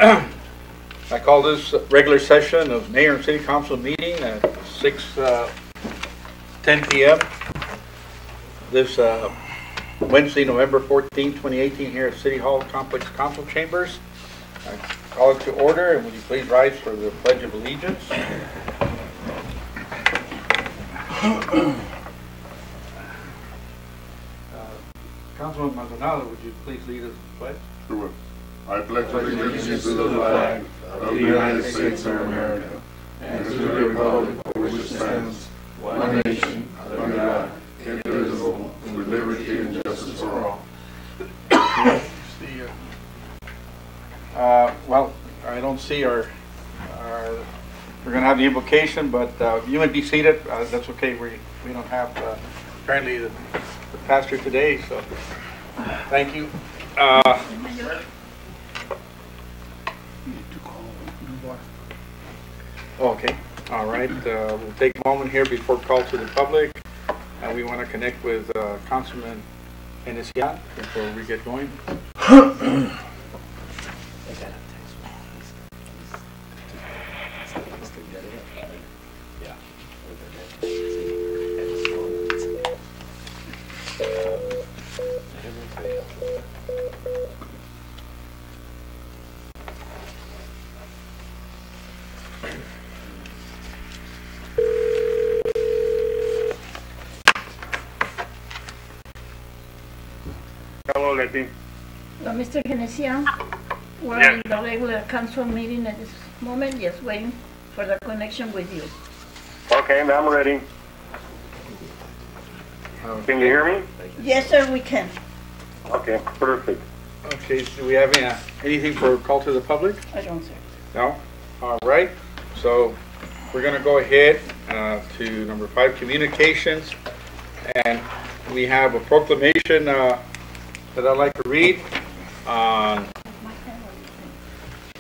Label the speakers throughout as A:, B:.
A: I call this regular session of Mayor and City Council meeting at 6:10 p.m. This Wednesday, November 14, 2018, here at City Hall Complex Council Chambers. I call it to order, and would you please rise for the Pledge of Allegiance? Councilman Maldonado, would you please lead us in the pledge?
B: Sure. I pledge allegiance to the flag of the United States of America and to the republic for which it stands, one nation, under God, indivisible, with liberty and justice for all.
A: Well, I don't see our we're going to have the invocation, but you may be seated. That's okay. We don't have apparently the pastor today, so thank you. Okay, all right. We'll take a moment here before call to the public, and we want to connect with Councilman Enesian before we get going.
B: Hello, Letty.
C: Well, Mr. Genesian, we're in the regular council meeting at this moment, just waiting for the connection with you.
B: Okay, I'm ready. Can you hear me?
C: Yes, sir, we can.
B: Okay, perfect.
A: Okay, do we have anything for call to the public?
C: I don't, sir.
A: No? All right. So we're going to go ahead to number 5, communications. And we have a proclamation that I'd like to read on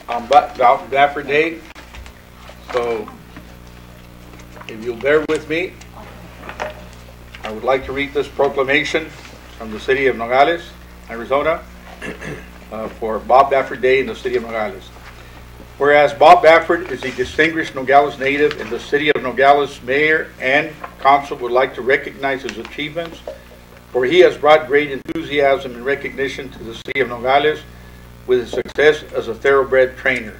A: Baffert Day. So if you'll bear with me, I would like to read this proclamation from the city of Nogales, Arizona, for Bob Baffert Day in the city of Nogales. Whereas Bob Baffert is a distinguished Nogales native and the city of Nogales mayor and council would like to recognize his achievements, for he has brought great enthusiasm and recognition to the city of Nogales with his success as a thoroughbred trainer.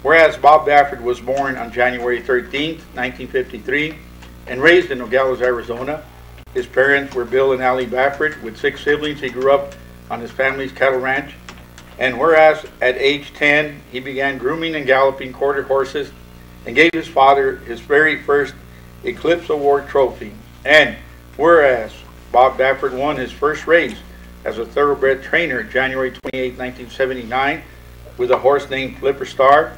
A: Whereas Bob Baffert was born on January 13, 1953, and raised in Nogales, Arizona. His parents were Bill and Allie Baffert. With 6 siblings, he grew up on his family's cattle ranch. And whereas at age 10, he began grooming and galloping quarter horses and gave his father his very first Eclipse Award trophy. And whereas Bob Baffert won his first race as a thoroughbred trainer January 28, 1979 with a horse named Flipper Star.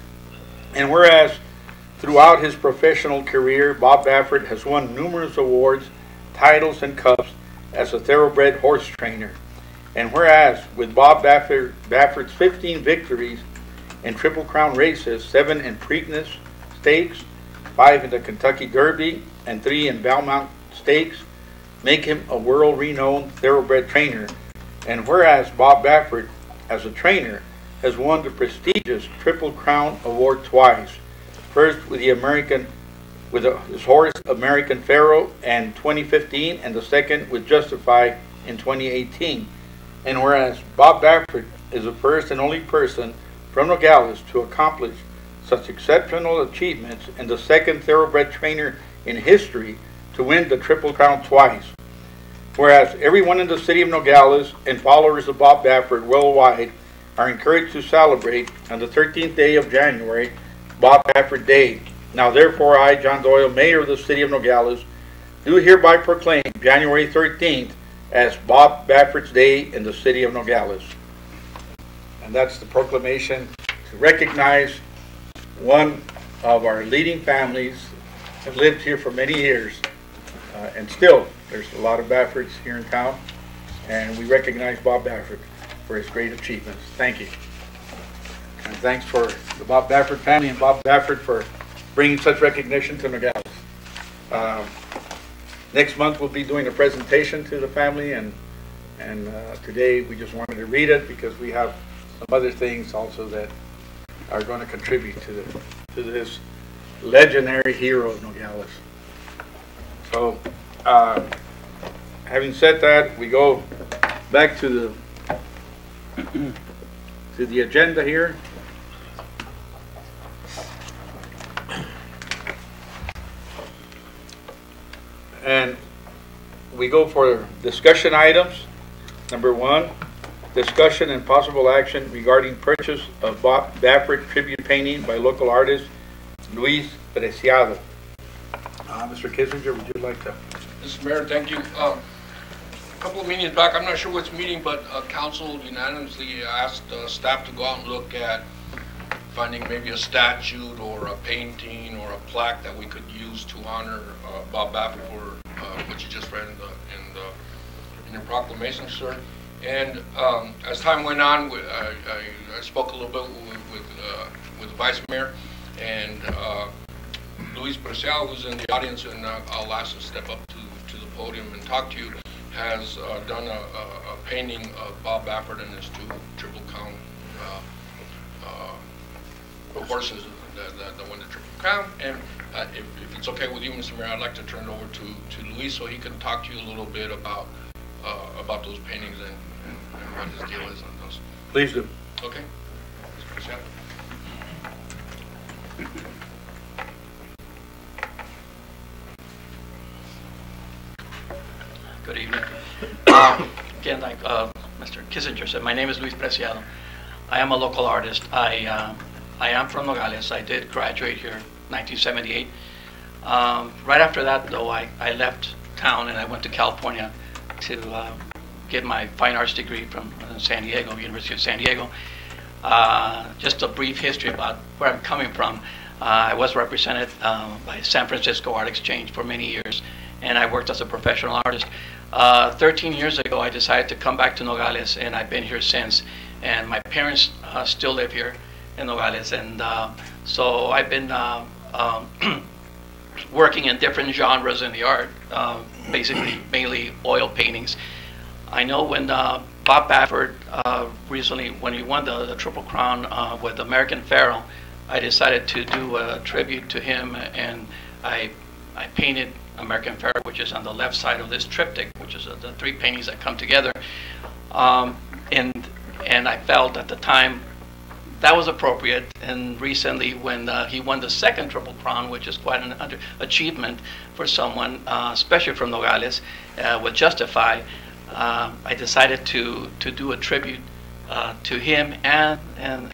A: And whereas throughout his professional career, Bob Baffert has won numerous awards, titles, and cups as a thoroughbred horse trainer. And whereas with Bob Baffert's 15 victories in Triple Crown races, 7 in Preakness Stakes, 5 in the Kentucky Derby, and 3 in Valmont Stakes, make him a world-renowned thoroughbred trainer. And whereas Bob Baffert, as a trainer, has won the prestigious Triple Crown Award twice, first with his horse American Pharaoh in 2015, and the second with Justify in 2018. And whereas Bob Baffert is the first and only person from Nogales to accomplish such exceptional achievements and the second thoroughbred trainer in history to win the Triple Crown twice. Whereas everyone in the city of Nogales and followers of Bob Baffert worldwide are encouraged to celebrate on the 13th day of January, Bob Baffert Day. Now therefore I, John Doyle, Mayor of the city of Nogales, do hereby proclaim January 13th as Bob Baffert's Day in the city of Nogales. And that's the proclamation to recognize one of our leading families that lived here for many years. And still, there's a lot of Bafferts here in town. And we recognize Bob Baffert for his great achievements. Thank you. And thanks for the Bob Baffert family and Bob Baffert for bringing such recognition to Nogales. Next month we'll be doing a presentation to the family and And today, we just wanted to read it because we have some other things also that are going to contribute to this legendary hero of Nogales. So, having said that, we go back to the agenda here. And we go for discussion items. Number 1, discussion and possible action regarding purchase of Bob Baffert tribute painting by local artist Luis Preciado. Mr. Kissinger, would you like to?
D: Mr. Mayor, thank you. A couple of meetings back, I'm not sure which meeting, but council unanimously asked staff to go out and look at finding maybe a statue or a painting or a plaque that we could use to honor Bob Baffert for what you just read in your proclamation, sir. And as time went on, I spoke a little bit with the Vice Mayor, and Luis Preciado, who's in the audience, and I'll ask to step up to the podium and talk to you, has done a painting of Bob Baffert and his 2 Triple Crown horses that won the Triple Crown. And if it's okay with you, Mr. Mayor, I'd like to turn it over to Luis so he can talk to you a little bit about those paintings and what his deal is on those.
A: Please do.
D: Okay. Mr. Preciado.
E: Good evening. Again, like Mr. Kissinger said, my name is Luis Preciado. I am a local artist. I am from Nogales. I did graduate here in 1978. Right after that, though, I left town and I went to California to get my fine arts degree from San Diego, University of San Diego. Just a brief history about where I'm coming from. I was represented by San Francisco Art Exchange for many years, and I worked as a professional artist. 13 years ago, I decided to come back to Nogales, and I've been here since. And my parents still live here in Nogales, and so I've been working in different genres in the art, basically mainly oil paintings. I know when Bob Baffert recently, when he won the Triple Crown with American Pharoah, I decided to do a tribute to him, and I painted American Pharoah, which is on the left side of this triptych, which is the 3 paintings that come together. And I felt at the time that was appropriate. And recently, when he won the 2nd Triple Crown, which is quite an achievement for someone, especially from Nogales, with Justify, I decided to do a tribute to him and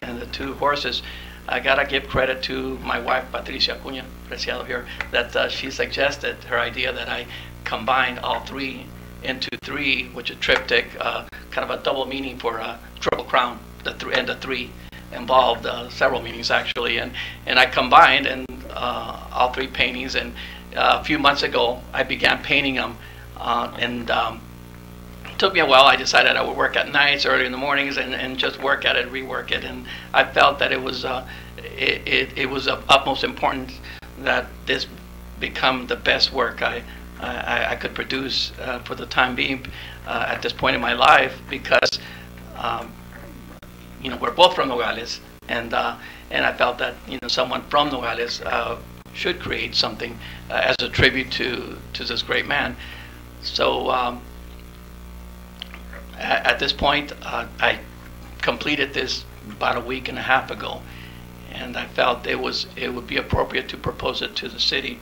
E: the 2 horses. I gotta give credit to my wife, Patricia Acuña Preciado here, that she suggested her idea that I combine all 3 into 3, which is triptych, kind of a double meaning for Triple Crown. The 3 involved several meanings actually, and I combined and all 3 paintings. And a few months ago, I began painting them, and it took me a while. I decided I would work at nights, early in the mornings, and just work at it, rework it. And I felt that it was of utmost importance that this become the best work I could produce for the time being at this point in my life, because we're both from Nogales, and I felt that someone from Nogales should create something as a tribute to this great man. So at this point, I completed this about a week and a half ago, and I felt it would be appropriate to propose it to the city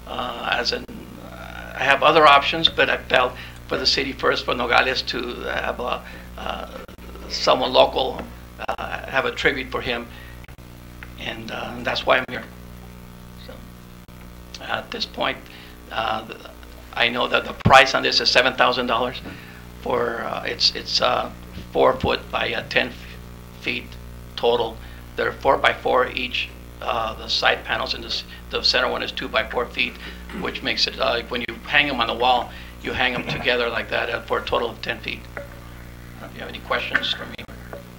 E: as an. I have other options, but I felt for the city first, for Nogales to have someone local have a tribute for him, and that's why I'm here. So at this point, I know that the price on this is $7,000 for it's 4 foot by 10 feet total. They're 4 by 4 each. The side panels in the center one is 2 by 4 feet, which makes it like when you hang them on the wall, you hang them together like that for a total of 10 feet. If you have any questions for me?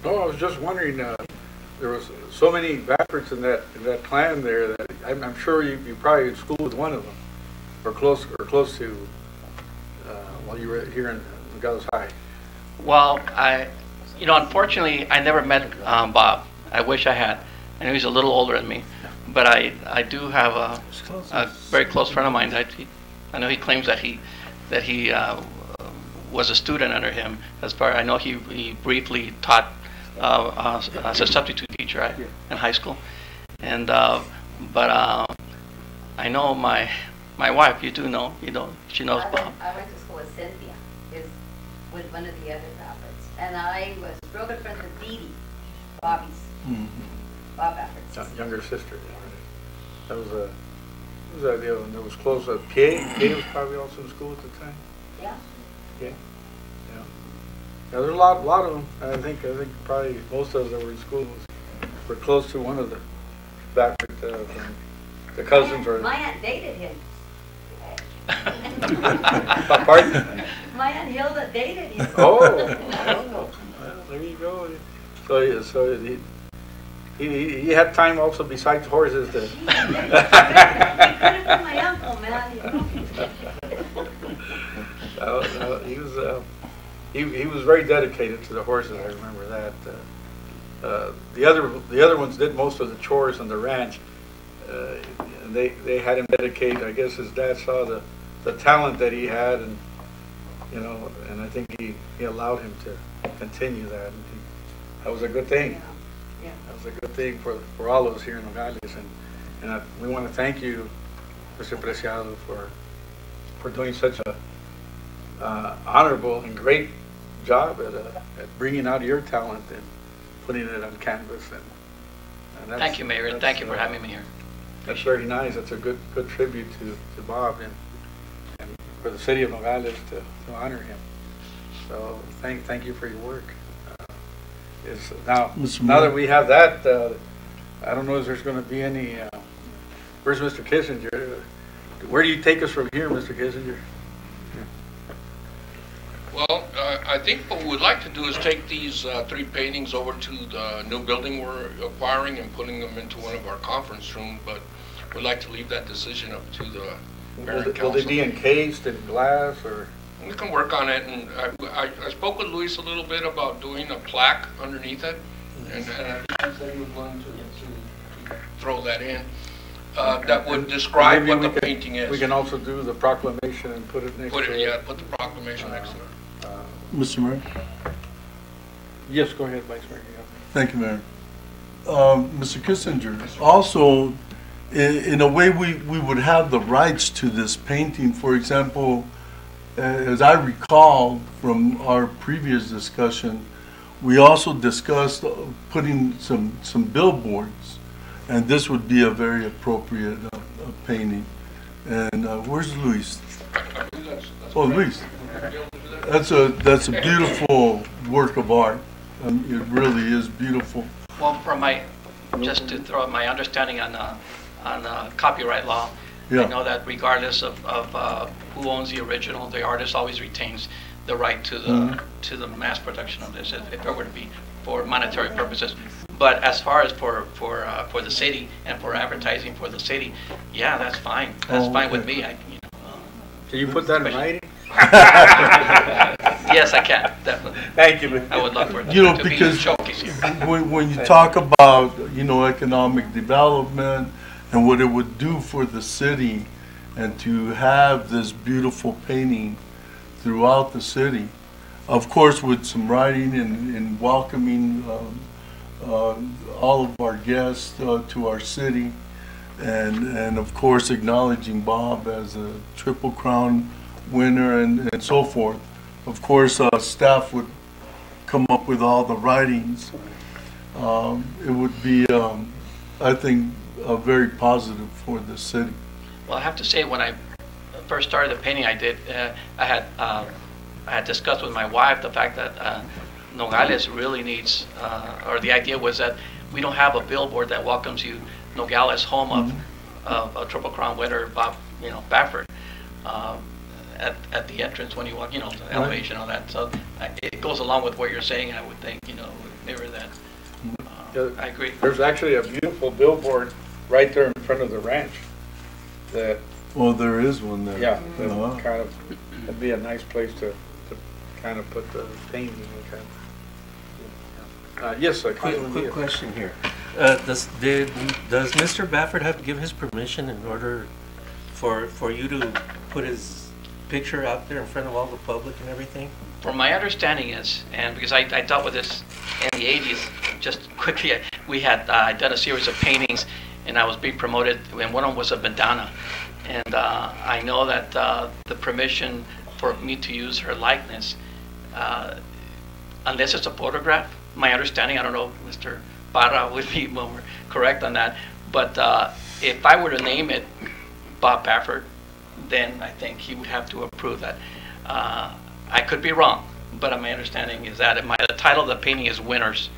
A: No, I was just wondering. There was so many Bafferts in that clan there that I'm sure you probably in school with one of them, or close to while you were here in Nogales High.
E: Well, unfortunately, I never met Bob. I wish I had. I know he's a little older than me, but I do have a very close friend of mine that I know he claims that he was a student under him. As far I know, he briefly taught as a substitute teacher in high school, and but I know my wife. You do know, she knows Bob.
F: I went to school with Cynthia, with one of the other Baffords, and I was real good friends with Dee Dee, Bobby's, Bob Baffords.
A: Younger sister. That was a. What was that the other one that was close? Pie was probably also in school at the time.
F: Yeah.
A: Yeah. Yeah. There's a lot of them. I think probably most of us that were in school were close to one of the Baffert, the cousins or.
F: My aunt dated him.
A: Pardon?
F: My aunt Hilda dated him.
A: Oh, well, there you go. So he had time also besides horses to.
F: He could have been my uncle, man.
A: No, he was very dedicated to the horses. I remember that. The other ones did most of the chores on the ranch. And they had him dedicate. I guess his dad saw the talent that he had, and and I think he allowed him to continue that. And that was a good thing.
F: Yeah.
A: That was a good thing for all of us here in Nogales, and we want to thank you, Mr. Preciado, for doing such a honorable and great job at bringing out your talent and putting it on canvas. And
E: Thank you, Mayor, and thank you for having me here.
A: That's very nice. That's a good tribute to Bob and for the city of Nogales to honor him. So thank you for your work. Now that we have that, I don't know if there's going to be any. Where's Mr. Kissinger? Where do you take us from here, Mr. Kissinger?
D: Well, I think what we'd like to do is take these 3 paintings over to the new building we're acquiring and putting them into one of our conference rooms, but we'd like to leave that decision up to the mayor and council.
A: Will they be encased in glass or?
D: We can work on it, and I spoke with Luis a little bit about doing a plaque underneath it, and he said he was going to throw that in. That would describe what the painting is.
A: We can also do the proclamation and put it next to it.
D: Yeah, put the proclamation next to it.
B: Mr. Mayor?
A: Yes, go ahead, Vice Mayor.
B: Thank you, Mayor. Mr. Kissinger, also, in a way, we would have the rights to this painting. For example, as I recall from our previous discussion, we also discussed putting some billboards, and this would be a very appropriate painting. And where's Luis? Oh, Luis. That's a beautiful work of art. It really is beautiful.
E: Well, just to throw out my understanding on copyright law,
B: Yeah.
E: I know that regardless of who owns the original, the artist always retains the right to the mass production of this, if it were to be for monetary purposes. But as far as for the city and for advertising for the city, yeah, that's fine. That's fine with me.
A: Can you put that in writing?
E: Yes, I can, definitely.
A: Thank you.
E: I would love for it to be
B: because
E: showcased here.
B: when you talk about economic development and what it would do for the city, and to have this beautiful painting throughout the city, of course with some writing and welcoming all of our guests to our city, and of course acknowledging Bob as a Triple Crown winner and so forth. Of course, staff would come up with all the writings. It would be, I think, very positive for the city.
E: Well, I have to say, when I first started the painting, I had discussed with my wife the fact that Nogales really needs, or the idea was that we don't have a billboard that welcomes you, Nogales, home of a Triple Crown winner, Bob, Baffert, at the entrance when you walk, the elevation, all that. So it goes along with what you're saying. I would think, mirror that. I agree.
A: There's actually a beautiful billboard right there in front of the ranch. Well,
B: there is one there.
A: Yeah, that'd be a nice place to kind of put the painting and kind of. Yes, Councilman
G: Quick
A: Diaz.
G: question here. Does Mr. Baffert have to give his permission in order for you to put his picture out there in front of all the public and everything?
E: From my understanding is, and because I dealt with this in the 80s, just quickly, we had done a series of paintings, and I was being promoted, and one of them was a bandana. And I know that the permission for me to use her likeness, unless it's a photograph, my understanding, I don't know, Mr. Barra would be more correct on that, but if I were to name it Bob Baffert, then I think he would have to approve that. I could be wrong, but my understanding is that the title of the painting is Winners.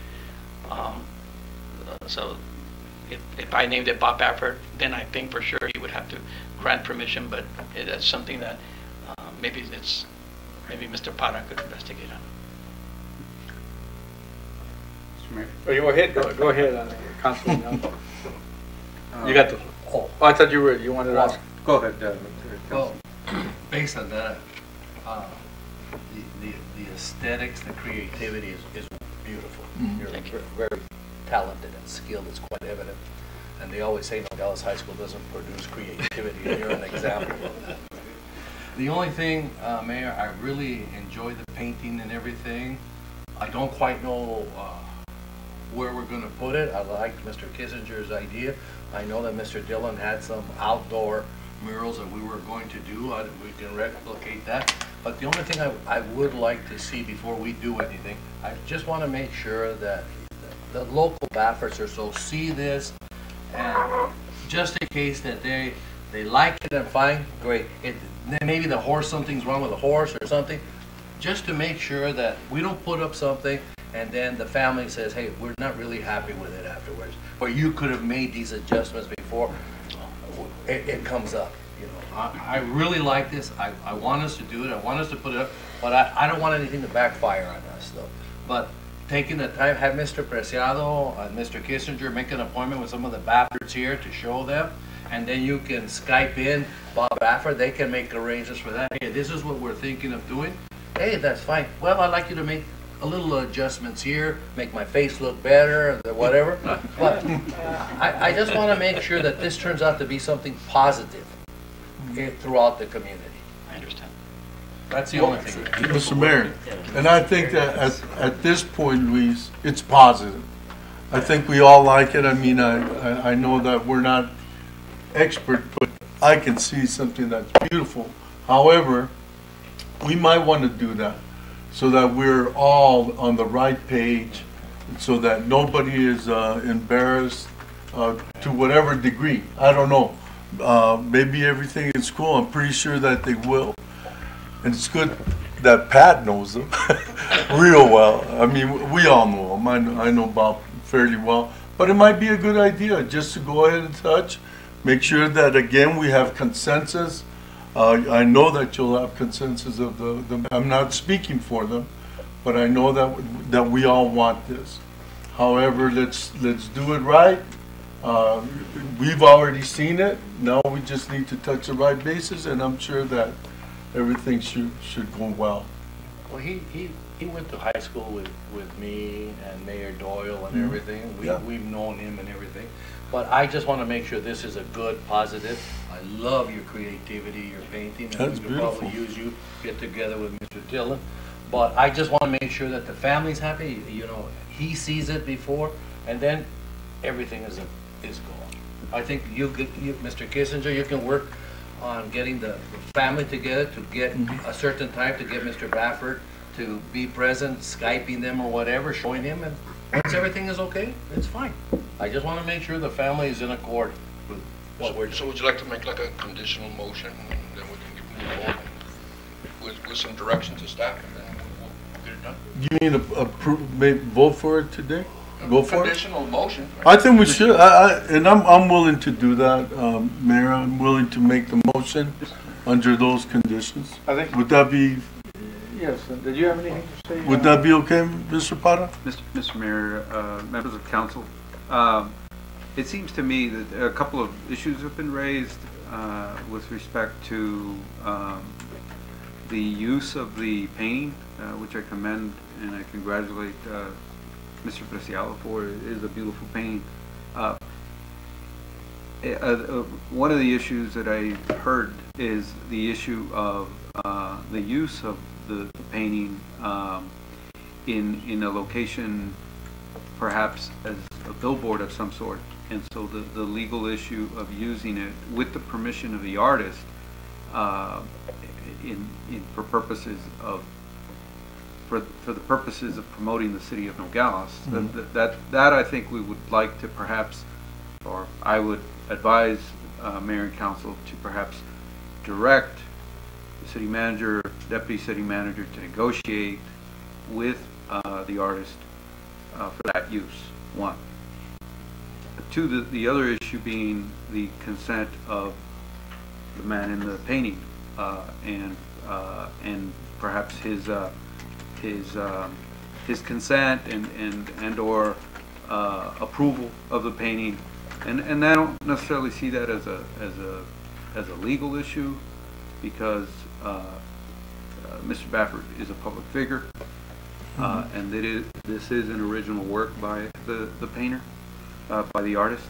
E: So if I named it Bob Baffert, then I think for sure he would have to grant permission, but it's something that maybe Mr. Parra could investigate on.
A: Oh, you go ahead, go ahead, Councilman Young. You got the, oh, I thought you wanted to ask.
H: Go ahead,
G: Well, based on that, the aesthetics, the creativity is beautiful. You're very talented and skilled. It's quite evident. And they always say Nogales High School doesn't produce creativity, and you're an example of that. The only thing, Mayor, I really enjoy the painting and everything. I don't quite know where we're going to put it. I like Mr. Kissinger's idea. I know that Mr. Dillon had some outdoor murals that we were going to do. We can replicate that. But the only thing I would like to see before we do anything, I just want to make sure that the local Bafferts or so see this, and just in case that they like it and fine, great. Maybe the horse, something's wrong with the horse or something, just to make sure that we don't put up something and then the family says, hey, we're not really happy with it afterwards. Or you could have made these adjustments before it comes up. You know, I really like this. I want us to do it. I want us to put it up, but I don't want anything to backfire on us, though. But taking the time, have Mr. Preciado and Mr. Kissinger make an appointment with some of the Bafferts here to show them, and then you can Skype in Bob Baffert. They can make arrangements for that. Hey, this is what we're thinking of doing. Hey, that's fine. Well, I'd like you to make a little adjustments here, make my face look better, or whatever. But I just want to make sure that this turns out to be something positive throughout the community.
E: I understand.
G: That's the only thing.
B: Mr. Mayor, and I think that at this point, Luis, it's positive. I think we all like it. I mean, I know that we're not expert, but I can see something that's beautiful. However, we might want to do that so that we're all on the right page, so that nobody is embarrassed to whatever degree. I don't know. Maybe everything is cool. I'm pretty sure that they will. And it's good that Pat knows them real well. I mean, we all know him. I know Bob fairly well. But it might be a good idea just to go ahead and touch, make sure that, again, we have consensus. I know that you'll have consensus of the I'm not speaking for them, but I know that we all want this. However, let's do it right. We've already seen it. Now we just need to touch the right bases, and I'm sure that everything should go well.
G: Well, he went to high school with me and Mayor Doyle and everything. We've known him and everything. But I just want to make sure this is a good, positive. I love your creativity, your painting. And
B: That's
G: we could
B: beautiful.
G: probably use you, get together with Mr. Dillon. But I just want to make sure that the family's happy. You know, he sees it before, and then everything is gone. I think you, Mr. Kissinger, you can work on getting the family together to get a certain time to get Mr. Baffert to be present, Skyping them or whatever, showing him, and once everything is okay, it's fine. I just want to make sure the family is in accord with what we're doing.
D: So would you like to make like a conditional motion, and then we can move on with some direction to staff, and then we'll get it done?
B: You need to vote for it today? Go for it?
D: Conditional motion.
B: I think we should, and I'm willing to do that, Mayor. I'm willing to make the motion under those conditions.
A: I think,
B: Would that be,
A: yes, did you have anything to say?
B: would that be okay, Mr. Parra?
H: Mr. Mayor, members of council, it seems to me that a couple of issues have been raised with respect to the use of the painting, which I commend and I congratulate Mr. Preciado for. It is a beautiful painting. One of the issues that I heard is the issue of the use of the painting in a location perhaps as a billboard of some sort, and so the legal issue of using it with the permission of the artist for purposes of for the purposes of promoting the city of Nogales. That I think we would like to perhaps, or I would advise mayor and council to perhaps direct the city manager, deputy city manager to negotiate with the artist for that use, one. Two, the other issue being the consent of the man in the painting, and perhaps his consent and or approval of the painting, and I don't necessarily see that as a legal issue, because Mr. Baffert is a public figure, and this is an original work by the painter, by the artist.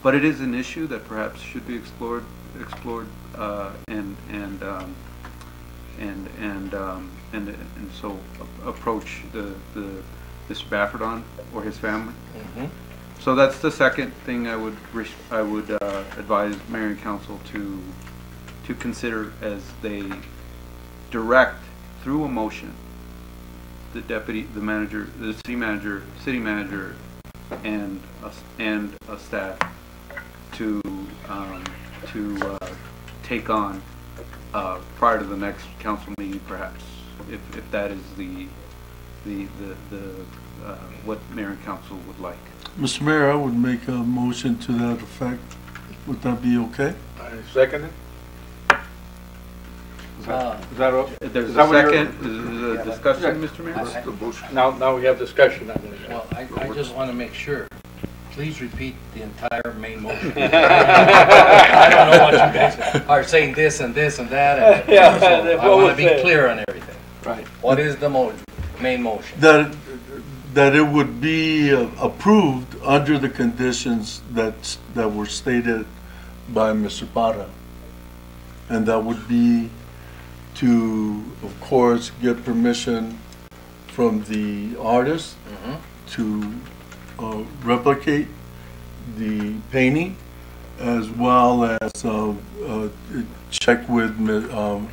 H: But it is an issue that perhaps should be explored, and so approach the Mr. Baffert on, or his family. So that's the second thing I would advise mayor and council to consider as they direct through a motion the deputy, the manager, the city manager, and a staff to take on prior to the next council meeting, perhaps, if that is the what mayor and council would like.
B: Mr. Mayor, I would make a motion to that effect. Would that be okay?
A: I second it.
H: There's a second, is a discussion, Mr. Mayor?
A: Now we have discussion on this.
G: Well, I just want to make sure. Please repeat the entire main motion. I don't know what you guys are saying, this and this and that. And
A: Yeah,
G: so I
A: what
G: want
A: was
G: to be
A: it?
G: clear on everything.
A: Right.
G: What is the main motion?
B: That it would be approved under the conditions that were stated by Mr. Parra. And that would be to, of course, get permission from the artist to replicate the painting, as well as check with Mr.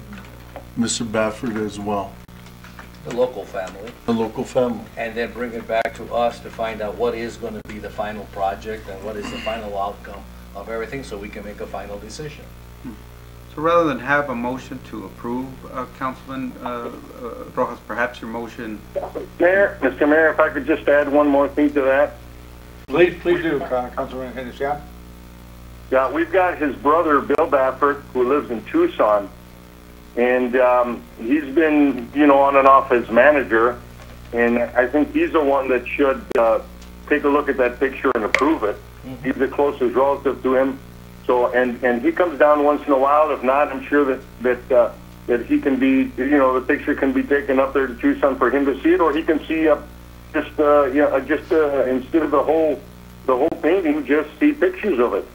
B: Baffert as well,
G: The local family.
B: the local family.
G: And then bring it back to us to find out what is going to be the final project and what is the final outcome of everything, so we can make a final decision.
H: So rather than have a motion to approve, Councilman Rojas, perhaps your motion.
I: Mr. Mayor, if I could just add one more thing to that.
A: Please do, Councilman Henderson.
I: Yeah, we've got his brother, Bill Baffert, who lives in Tucson, and he's been, on and off as manager, and I think he's the one that should take a look at that picture and approve it. He's the closest relative to him. So, and he comes down once in a while. If not, I'm sure that he can be, the picture can be taken up there to Tucson for him to see it, or he can see instead of the whole painting, just see pictures of it,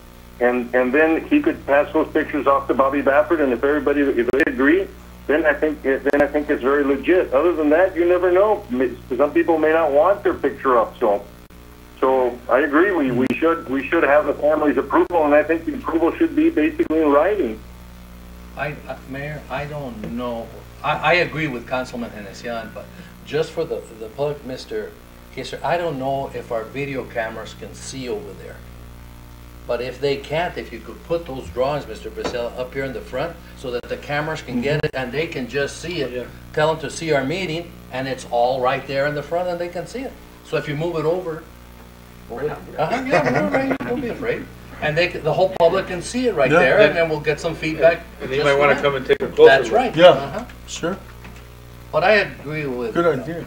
I: and then he could pass those pictures off to Bobby Baffert, and if they agree, then I think it's very legit. Other than that, you never know. Some people may not want their picture up, so I agree. We should have the family's approval, and I think the approval should be basically in writing.
G: Mayor, I don't know. I agree with Councilman Henesian, but just for the public, Mr. Kisser, I don't know if our video cameras can see over there. But if they can't, if you could put those drawings, Mr. Brazil, up here in the front so that the cameras can get it and they can just see it. Yeah. Tell them to see our meeting, and it's all right there in the front and they can see it. So if you move it over, don't be afraid. And the whole public can see it right there, and then we'll get some feedback.
A: And you might want to come and take a closer look.
G: That's right.
B: Yeah, sure.
G: But I agree with
B: Good idea.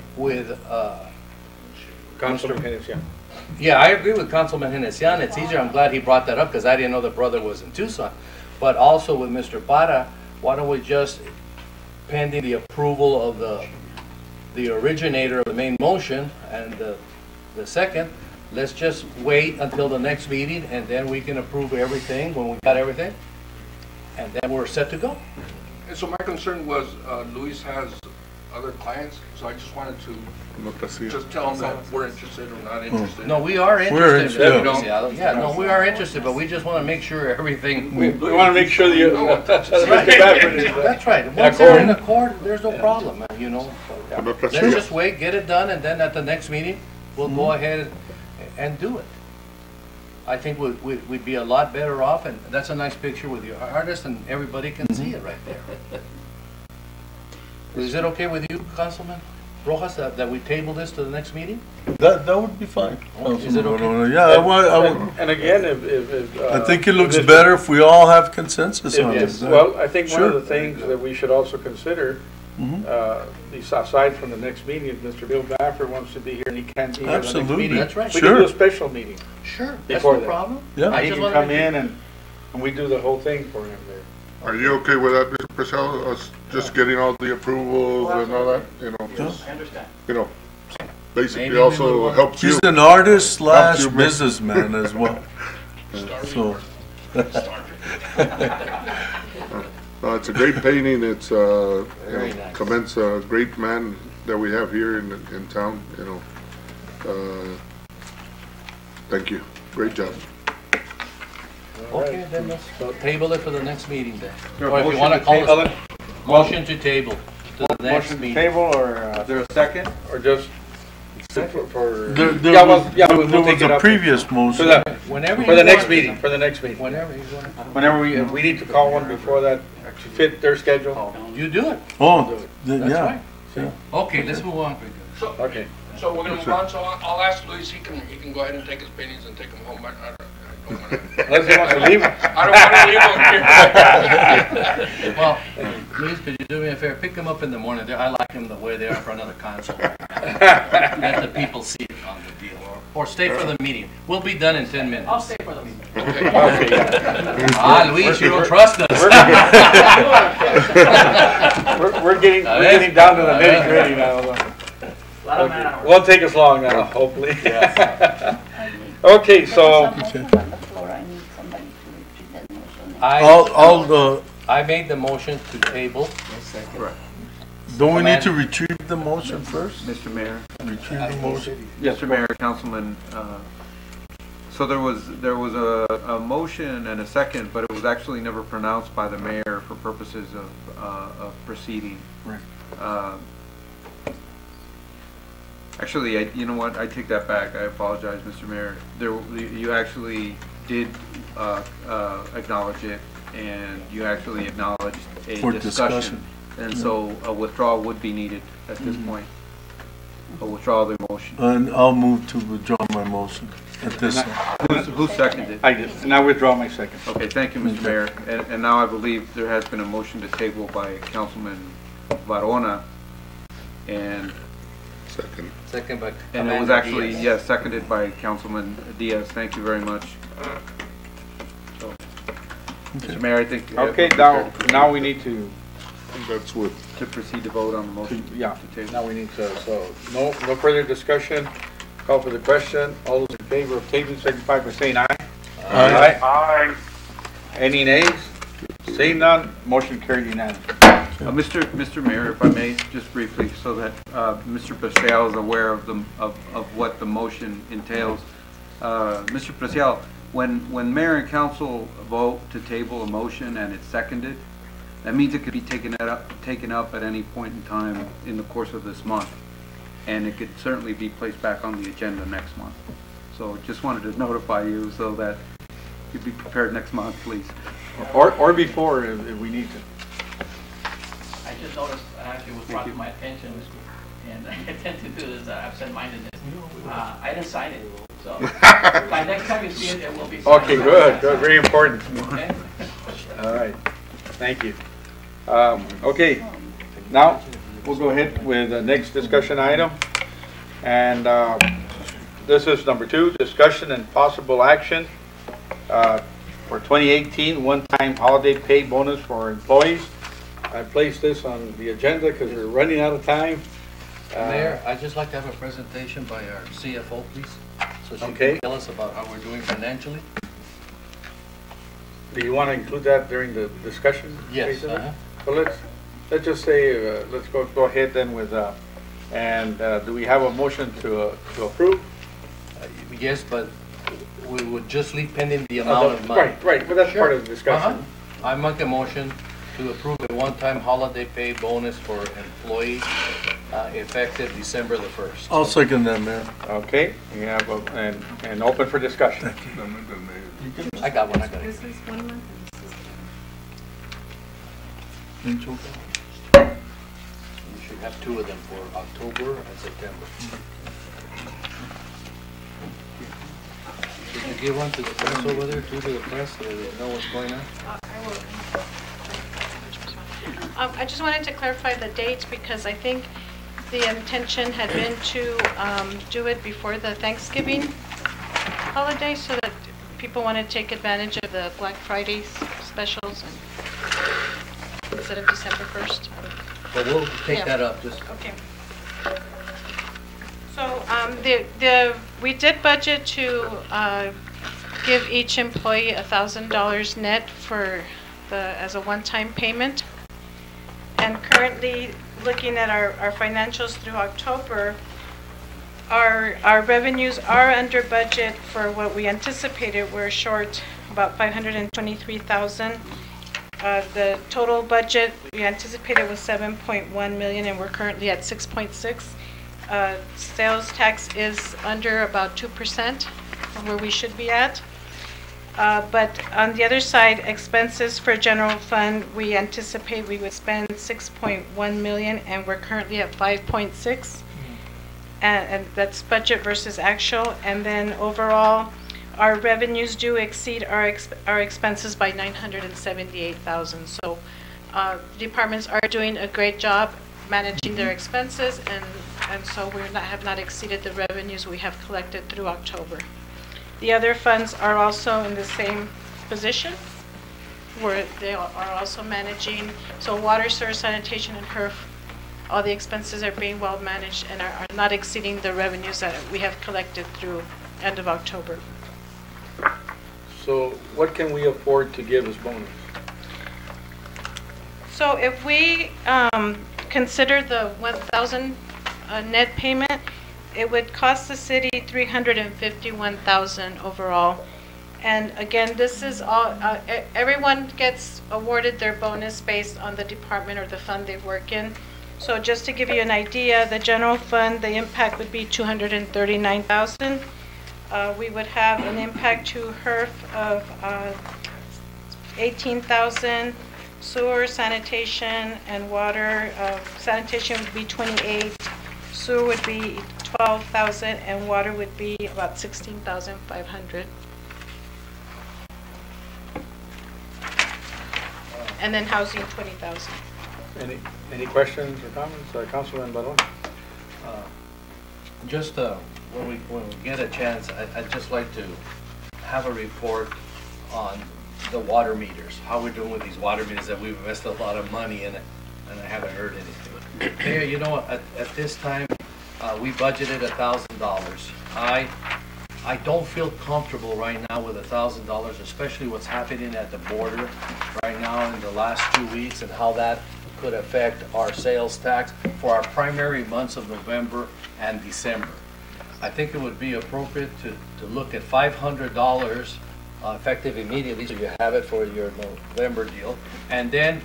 A: Councilman Henderson.
G: Yeah, I agree with Councilman Henesian. It's easier. I'm glad he brought that up because I didn't know the brother was in Tucson. But also with Mr. Parra, why don't we just pending the approval of the originator of the main motion and the second, let's just wait until the next meeting and then we can approve everything when we got everything. And then we're set to go.
D: And so my concern was, Luis has other clients, so I just wanted to just tell him that we're interested or not interested.
G: No, we are
B: We're
G: interested.
B: interested.
G: Yeah, no, we are interested, but we just want to make sure everything.
A: We want to make sure that you.
G: That's right. Once they're in accord, there's no problem, you know. Let's just wait, get it done, and then at the next meeting, we'll go ahead and do it. I think we'd be a lot better off, and that's a nice picture with your artist, and everybody can see it right there. Is it okay with you, Councilman Rojas, that we table this to the next meeting?
B: That would be fine.
G: Is it okay?
B: Yeah, I would.
A: And again, if.
B: I think it looks better if we all have consensus on
A: Yes,
B: this.
A: well, I think one of
B: Sure.
A: the things that we should also consider, aside from the next meeting, if Mr. Bill Baffer wants to be here and he can't be here the next
B: Absolutely.
A: meeting.
G: That's right.
A: We can do
B: Sure.
A: a special meeting.
G: Sure, that's
A: Before
G: no
A: that.
G: problem.
B: Yeah.
G: I
A: He
G: just
A: can
G: wanna
A: come
G: make-
A: in and we do the whole thing for him there.
B: Are you okay with that, Mr. Purcell, us just getting all the approvals and all that, you know, just,
E: I understand.
B: you know,
G: Maybe
B: basically
G: we
B: also
G: would-
B: helps you.
J: He's an artist slash
B: you make-
J: businessman as well. So,
B: No, it's a great painting, it's, you
G: Very
B: know,
G: nice.
B: commends a great man that we have here in town, you know. Thank you, great job.
G: Okay, then let's table it for the next meeting then.
A: Your
G: Or if you
A: motion
G: want to
A: to
G: call
A: table
G: it, motion to table to the next
A: Motion to
G: meeting.
A: table or,
H: Is there a second?
A: or just for.
J: there
A: Yeah, well, yeah, we'll
J: there
A: take
J: was
A: it
J: a
A: up.
J: previous
A: For
J: motion.
A: the,
G: Whenever
A: for
G: you
A: the next
G: want.
A: meeting, for the next meeting.
G: Whenever you want.
A: Whenever we need to call one before that to fit their schedule.
G: You do it.
J: Oh, then,
G: That's
J: yeah.
G: right. Okay, let's move on.
A: Okay.
D: So we're gonna move on, so I'll ask Luis, he can go ahead and take his paintings and take them home. I don't wanna,
A: Unless he wants to leave.
D: I don't wanna leave them here.
G: Well, Luis, could you do me a favor? Pick them up in the morning. I like them the way they are for another console. Let the people see it on the deal. Or stay for the meeting. We'll be done in 10 minutes.
E: I'll stay for the meeting.
A: Okay, yeah.
G: Ah, Luis, you don't trust us.
A: We're getting down to the nitty gritty now.
E: A lot of man hours.
A: Won't take us long now, hopefully. Okay, so,
C: On the floor, I need somebody to repeat that motion.
J: All the,
G: I made the motion to table.
J: don't we need to retrieve the motion first?
H: Mr. Mayor?
J: Retrieve the motion?
H: Mr. Mayor, Councilman, so there was a motion and a second, but it was actually never pronounced by the mayor for purposes of proceeding.
A: Right.
H: Actually, you know what, I take that back, I apologize, Mr. Mayor. You actually did acknowledge it, and you actually acknowledged a
J: For
H: discussion. And so a withdrawal would be needed at this point. A withdrawal of the motion.
J: And I'll move to withdraw my motion at this time.
H: Who seconded?
A: I did, and I withdraw my second.
H: Okay, thank you, Mr. Mayor. And now I believe there has been a motion to table by Councilman Varona, and
G: Second by
H: it was
G: Commander
H: actually,
G: Diaz.
H: yes, seconded by Councilman Diaz. Thank you very much. So, Mr. Mayor, I think.
A: Okay,
H: we're
A: now we need to,
B: That's with,
H: to proceed to vote on the motion.
A: yeah,
H: to table.
A: now we need to, so, no further discussion. Call for the question. All those in favor of tabling signify by saying aye.
J: Aye.
I: Aye.
A: Any nays? Seeing none, motion carried unanimously.
H: Mr. Mayor, if I may, just briefly, so that Mr. Preciado is aware of what the motion entails. Mr. Preciado, when mayor and council vote to table a motion and it's seconded, that means it could be taken up at any point in time in the course of this month, and it could certainly be placed back on the agenda next month. So just wanted to notify you so that you'd be prepared next month, please.
A: Or before, if we need to.
E: I just noticed, actually was brought to my attention, and I tend to do this absent-mindedness. I didn't sign it, so by next time you see it, it will be signed.
A: Okay, good, very important.
E: Okay?
A: All right, thank you. Okay, now we'll go ahead with the next discussion item. And this is number 2, discussion and possible action for 2018 one-time holiday pay bonus for employees. I placed this on the agenda because we're running out of time.
G: Mayor, I'd just like to have a presentation by our CFO, please, so she
A: Okay.
G: can tell us about how we're doing financially.
A: Do you want to include that during the discussion?
G: Yes,
A: Teresa? Well, let's just say, let's go ahead then with, do we have a motion to approve?
G: Yes, but we would just leave pending the amount of money.
A: Right, but that's
G: Sure.
A: part of the discussion.
G: I make a motion to approve a one-time holiday pay bonus for employees effective December the 1st.
J: I'll second that, Mayor.
A: Okay, we have, and open for discussion.
G: I got one, I got it.
K: This is 1 month.
G: You should have two of them for October and September. Did you give one to the press over there, two to the press, so they know what's going on?
K: I will. I just wanted to clarify the dates because I think the intention had been to do it before the Thanksgiving holiday so that people want to take advantage of the Black Friday specials instead of December 1st.
G: But we'll take
K: Yeah.
G: that up, just.
K: Okay. So we did budget to give each employee $1,000 net for as a one-time payment. And currently, looking at our financials through October, our revenues are under budget for what we anticipated. We're short about $523,000. The total budget we anticipated was $7.1 million, and we're currently at $6.6. Sales tax is under about 2% of where we should be at. But on the other side, expenses for general fund, we anticipate we would spend $6.1 million, and we're currently at 5.6. And that's budget versus actual. And then overall, our revenues do exceed our expenses by $978,000. So departments are doing a great job managing their expenses, and so we have not exceeded the revenues we have collected through October. The other funds are also in the same position, where they are also managing. So water, sewer, sanitation, and HERF, all the expenses are being well managed and are not exceeding the revenues that we have collected through end of October.
A: So what can we afford to give as bonus?
K: So if we consider the 1,000 net payment, it would cost the city $351,000 overall. And again, this is all, everyone gets awarded their bonus based on the department or the fund they work in. So just to give you an idea, the general fund, the impact would be $239,000. We would have an impact to HERF of $18,000. Sewer, sanitation, and water. Sanitation would be $28,000. Sewer would be $12,000, and water would be about $16,500. And then housing, $20,000.
A: Any questions or comments, Councilman Baron?
G: Just when we get a chance, I'd just like to have a report on the water meters, how we're doing with these water meters that we've invested a lot of money in it, and I haven't heard anything. Mayor, you know, at this time, we budgeted $1,000. I don't feel comfortable right now with $1,000, especially what's happening at the border right now in the last 2 weeks and how that could affect our sales tax for our primary months of November and December. I think it would be appropriate to look at $500 effective immediately, so you have it for your November deal. And then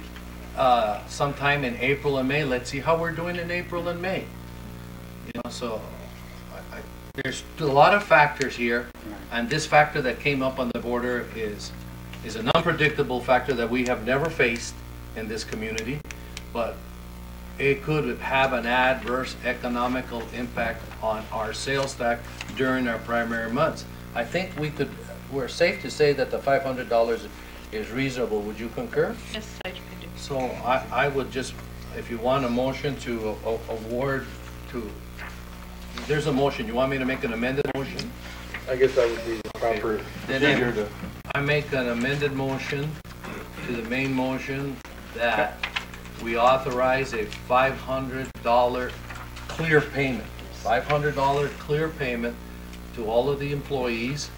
G: sometime in April and May, let's see how we're doing in April and May. You know, so there's a lot of factors here, and this factor that came up on the border is an unpredictable factor that we have never faced in this community, but it could have an adverse economical impact on our sales tax during our primary months. I think we're safe to say that the $500 is reasonable. Would you concur?
K: Yes, I do.
G: So I would just, if you want a motion to award to, there's a motion. You want me to make an amended motion?
A: I guess that would be the proper procedure to.
G: I make an amended motion to the main motion that we authorize a $500 clear payment. $500 clear payment to all of the employees,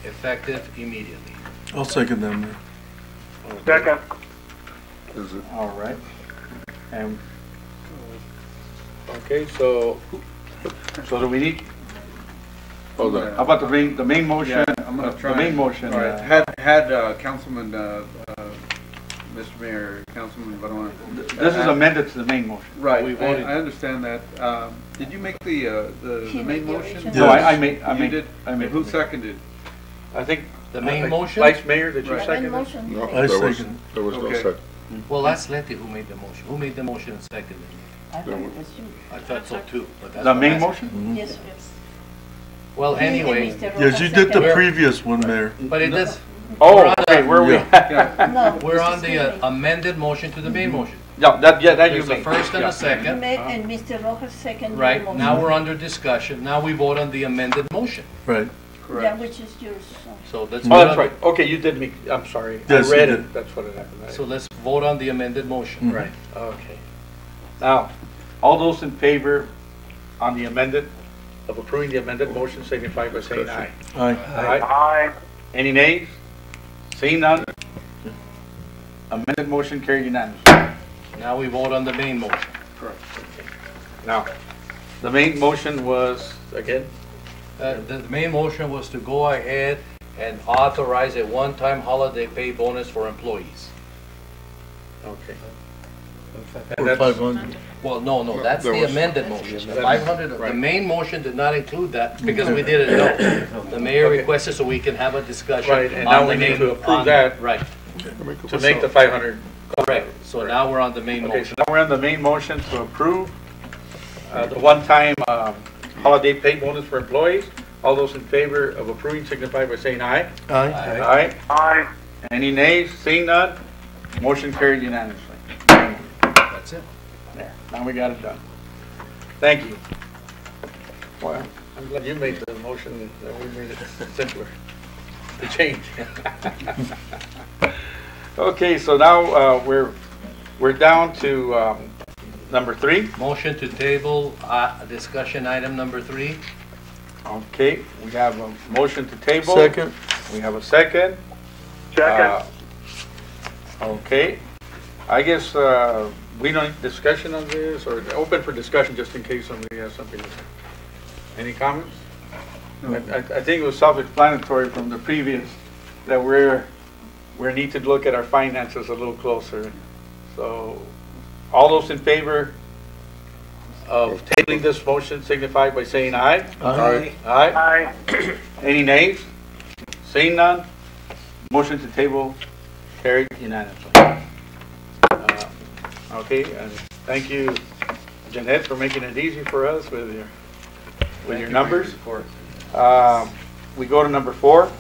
G: effective immediately.
J: I'll second that, Mayor.
I: Second.
A: All right. And, okay, so do we need,
B: Hold on.
A: how about the main motion?
H: Yeah, I'm gonna try.
A: The main motion.
H: All right, had Councilman, Mr. Mayor, Councilman Varona.
A: This is amended to the main motion.
H: Right,
G: We
H: I
G: voted.
H: understand that. Did you make the
C: He
H: main
C: made the
H: motion?
C: original.
A: No, I made,
H: You did?
A: I made.
H: Who seconded?
A: I think.
G: The main
A: I-
G: motion?
A: Vice Mayor, did you
C: Right.
A: second it?
C: Motion.
B: No,
J: I
B: there was,
J: second.
B: there was no
H: Okay.
B: second.
G: Well, that's Letty who made the motion. Who made the motion and seconded it?
C: I thought it was you.
G: I thought so too, but that's
A: The
G: what
A: main
G: I'm asking.
A: motion?
C: Yes.
G: Well,
C: He and
G: anyway,
C: Mr.
J: Yes,
C: Rojas
J: you did the
C: seconded.
J: previous one, Mayor.
G: but it does,
A: Oh, okay, where are we?
G: yeah,
C: No.
G: we're on
C: this is
G: the
C: me.
G: amended motion to the main motion.
A: Yeah, that you
G: There's a
A: made.
G: first and
A: Yeah.
G: a second.
C: You made, and Mr. Rojas seconded the
G: Right,
C: motion.
G: now we're under discussion. Now we vote on the amended motion.
J: Right.
C: Yeah, which is yours.
G: So let's.
A: Oh,
G: vote
A: that's
G: on-
A: right. Okay, you did make, I'm sorry.
J: Yes,
A: I
J: you
A: read
J: did.
A: it, that's what it happened.
G: So let's vote on the amended motion.
J: Right.
A: Okay. Now, all those in favor on the amended, of approving the amended motion, signify by saying aye.
J: Aye.
A: Aye.
I: Aye.
A: Any nays? Seeing none? Amended motion carried unanimously.
G: Now we vote on the main motion.
A: Now, the main motion was, again,
G: The main motion was to go ahead and authorize a one-time holiday pay bonus for employees.
A: okay.
J: For
A: And that's-
J: 500.
G: Well, no, that's
B: There
G: the
B: was-
G: amended motion. The 500, the
A: Right.
G: main motion did not include that because we didn't know. The mayor
A: Okay.
G: requested so we can have a discussion.
A: Right, and
G: on
A: now
G: the
A: we need
G: main-
A: to approve
G: on-
A: that.
G: Right,
A: To make the 500.
G: correct. So now we're on the main
A: Okay, so
G: motion.
A: now we're on the main motion to approve the one-time holiday pay bonus for employees. All those in favor of approving signify by saying aye.
J: Aye.
A: Aye.
I: Aye.
A: Any nays? Seeing none? Motion carried unanimously.
G: That's it.
A: There, now we got it done. Thank you. Well, I'm glad you made the motion, that we made it simpler to change. Okay, so now we're down to number 3.
G: Motion to table, discussion item number 3.
A: Okay, we have a motion to table.
J: Second.
A: We have a second.
I: Second.
A: Okay, I guess we don't need discussion on this, or open for discussion just in case somebody has something to say. Any comments? I think it was self-explanatory from the previous, that we need to look at our finances a little closer. So, all those in favor of tabling this motion signify by saying aye.
J: Aye.
A: Aye.
I: Aye.
A: Any nays? Seeing none, motion to table carried unanimously. Okay, and thank you, Jeanette, for making it easy for us with your numbers. We go to number 4,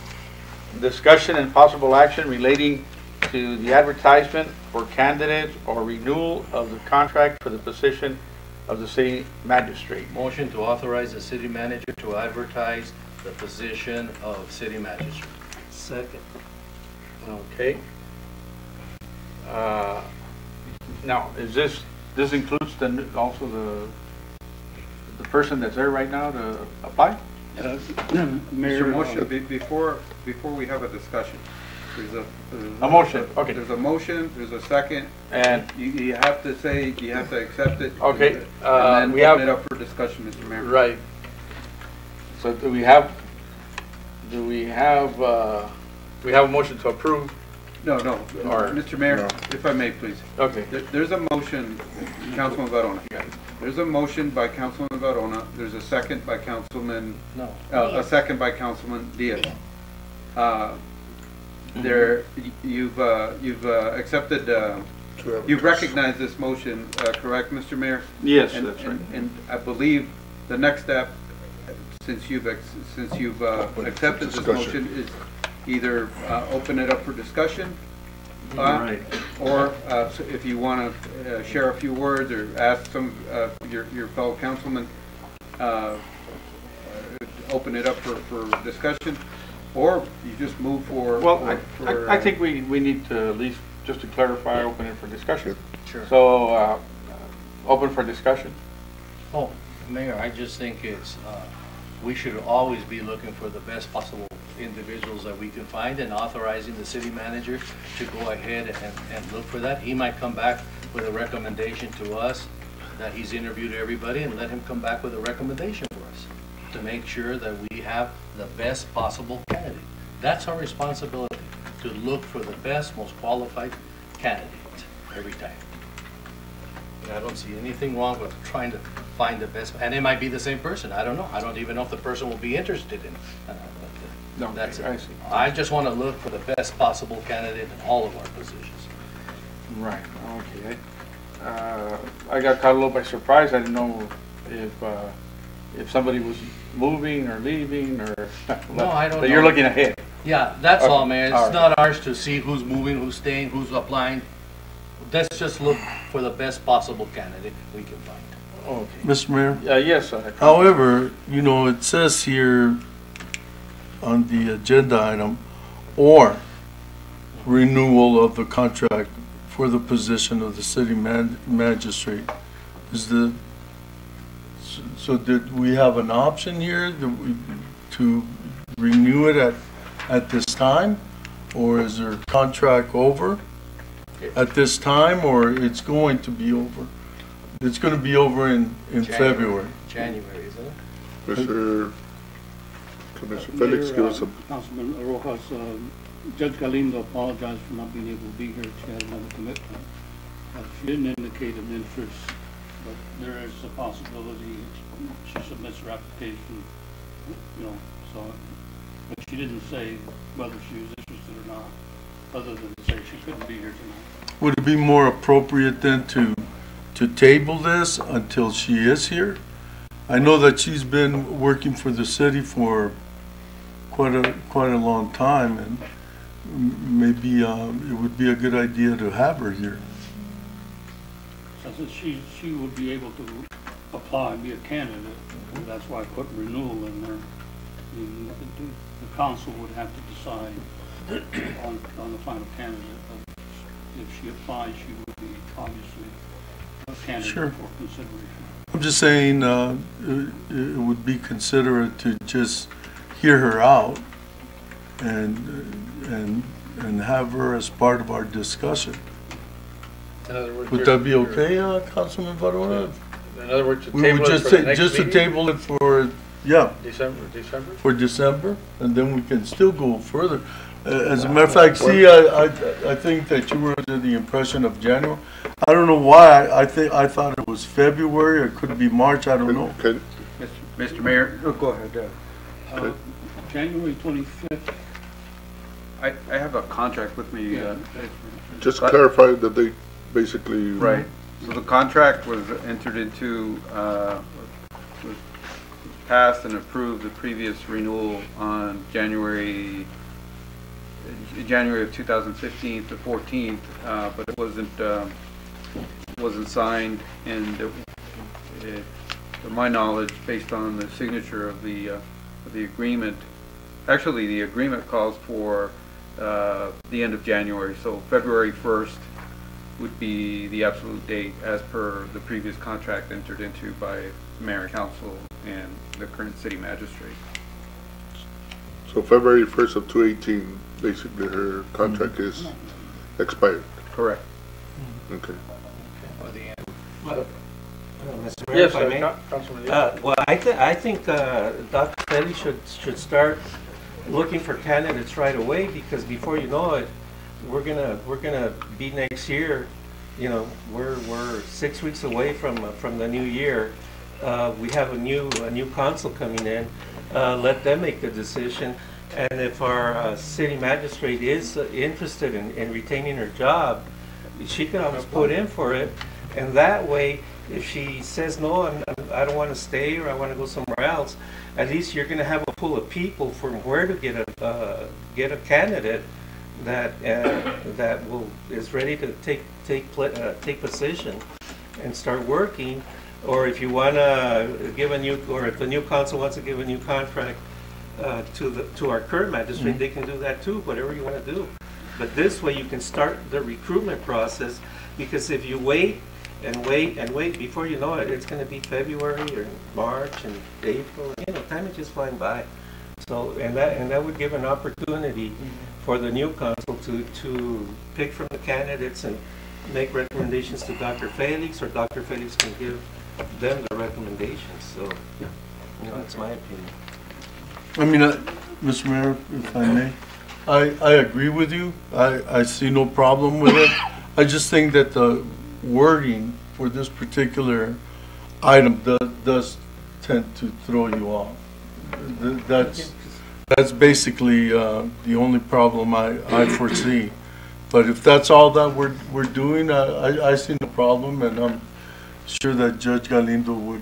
A: discussion and possible action relating to the advertisement for candidates or renewal of the contract for the position of the city magistrate.
G: Motion to authorize the city manager to advertise the position of city magistrate.
E: Second.
A: Okay. Now, is this includes also the person that's there right now to apply?
H: Mr. Motion, before we have a discussion, there's
A: A motion, okay.
H: There's a motion, there's a second,
A: And,
H: you have to say, you have to accept it.
A: Okay,
H: And
A: we
H: then
A: have-
H: open it up for discussion, Mr. Mayor.
A: right. So do we have a motion to approve?
H: No,
A: Or-
H: Mr. Mayor,
B: No.
H: if I may, please.
A: Okay.
H: There's a motion, Councilman Varona. There's a motion by Councilman Varona, there's a second by Councilman,
G: No.
H: a second by Councilman Diaz. There, you've accepted, you've recognized this motion, correct, Mr. Mayor?
A: Yes,
H: And-
A: that's right.
H: And I believe the next step, since you've accepted this
B: Discussion.
H: motion, is either open it up for discussion,
A: Right.
H: or so if you want to share a few words or ask some your fellow councilmen, open it up for discussion, or you just move for.
A: Well,
H: for-
A: I think we need to at least just to clarify, open it for discussion.
G: Sure.
A: So, open for discussion.
G: Oh, Mayor, I just think we should always be looking for the best possible individuals that we can find and authorizing the city manager to go ahead and look for that. He might come back with a recommendation to us that he's interviewed everybody, and let him come back with a recommendation for us to make sure that we have the best possible candidate. That's our responsibility, to look for the best, most qualified candidate every time. And I don't see anything wrong with trying to find the best, and it might be the same person. I don't know. I don't even know if the person will be interested in.
A: No,
G: That's
A: I
G: it.
A: see.
G: I just want to look for the best possible candidate in all of our positions.
A: Right, okay. I got caught a little by surprise. I didn't know if somebody was moving or leaving or.
G: No, I don't
A: But you're
G: know.
A: looking ahead.
G: Yeah, that's
A: Okay.
G: all, man.
A: All
G: It's
A: right.
G: not ours to see who's moving, who's staying, who's applying. Let's just look for the best possible candidate we can find.
A: Okay.
J: Mr. Mayor?
A: Yes,
J: However, you know, it says here on the agenda item, or renewal of the contract for the position of the city magistrate. So did we have an option here to renew it at this time? Or is their contract over at this time, or it's going to be over? It's going to be over in February.
G: January, isn't it?
B: Mr. Commissioner Felix, give us a,
L: Councilman Rojas, Judge Galindo apologized for not being able to be here. She had another commitment. She didn't indicate an interest, but there is a possibility she submits her application, you know, so, but she didn't say whether she was interested or not, other than to say she couldn't be here tonight.
J: Would it be more appropriate then to table this until she is here? I know that she's been working for the city for quite a long time, and maybe it would be a good idea to have her here.
L: So since she would be able to apply and be a candidate, that's why I put renewal in there. The council would have to decide on the final candidate. If she applies, she would be obviously a candidate
J: Sure.
L: for consideration.
J: I'm just saying it would be considerate to just hear her out and have her as part of our discussion.
A: In other words,
J: Would that be okay, Councilman Varona?
A: In other words, to
J: We
A: table
J: would
A: it
J: just
A: for the
J: say,
A: next
J: just to
A: meeting?
J: table it for, yeah,
A: December?
J: for December, and then we can still go further. As a matter of fact, see, I think that you were under the impression of January. I don't know why, I thought it was February, or it could be March, I don't know.
B: can,
H: Mr. Mayor, go ahead.
L: January 25th.
H: I have a contract with me.
B: just clarify that they basically.
H: Right. So the contract was entered into, was passed and approved, the previous renewal on January of 2015 to 14th, but it wasn't signed, and to my knowledge, based on the signature of the agreement, actually the agreement calls for the end of January, so February 1st would be the absolute date as per the previous contract entered into by mayor and council and the current city magistrate.
B: So February 1st of 2018, basically her contract is expired.
H: Correct.
B: Okay.
M: Mr. Mayor,
A: Yes,
M: if I may?
A: Councilman. Lee.
M: Well, I think Dr. Felix should start looking for candidates right away, because before you know it, we're gonna be next year. You know, we're 6 weeks away from the new year. We have a new council coming in. Let them make the decision. And if our city magistrate is interested in retaining her job, she can always put in for it. And that way, if she says, no, I don't want to stay, or I want to go somewhere else, at least you're going to have a pool of people from where to get a candidate that is ready to take position and start working. Or if you want to give or if the new council wants to give a new contract to our current magistrate, they can do that too, whatever you want to do. But this way you can start the recruitment process, because if you wait and wait and wait, before you know it, it's going to be February or March and April. You know, time is just flying by. So, and that would give an opportunity for the new council to pick from the candidates and make recommendations to Dr. Felix, or Dr. Felix can give them the recommendations. So, you know, that's my opinion.
J: I mean, Mr. Mayor, if I may, I agree with you. I see no problem with it. I just think that the wording for this particular item does tend to throw you off. That's basically the only problem I foresee. But if that's all that we're doing, I see no problem, and I'm sure that Judge Galindo would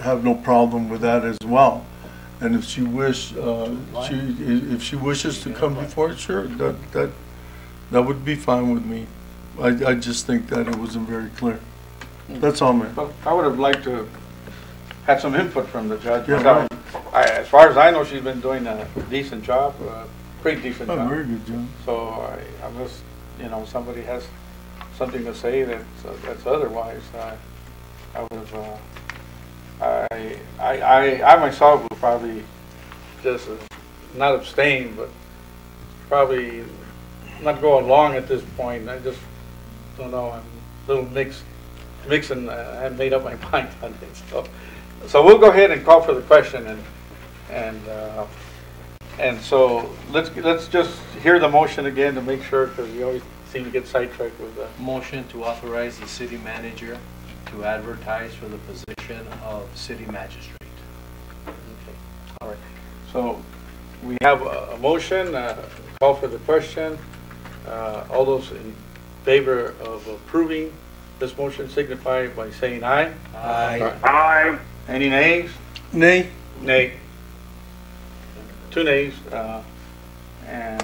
J: have no problem with that as well. And if she if she wishes to come before it, sure, that would be fine with me. I just think that it wasn't very clear. That's all, man.
A: Well, I would have liked to have some input from the judge.
J: Yeah, right.
A: As far as I know, she's been doing a decent job, pretty decent job.
J: Very good job.
A: So I was, you know, somebody has something to say that's otherwise. I would have. I myself would probably just not abstain, but probably not go along at this point. I just don't know. I'm a little mixing. I haven't made up my mind on it. So we'll go ahead and call for the question, and so let's just hear the motion again to make sure, because we always seem to get sidetracked with that.
G: Motion to authorize the city manager to advertise for the position of city magistrate.
A: Okay. All right. So we have a motion, call for the question. All those in favor of approving this motion signify by saying aye.
G: Aye.
A: Aye. Any nays?
J: Nay.
A: Nay. 2 nays, and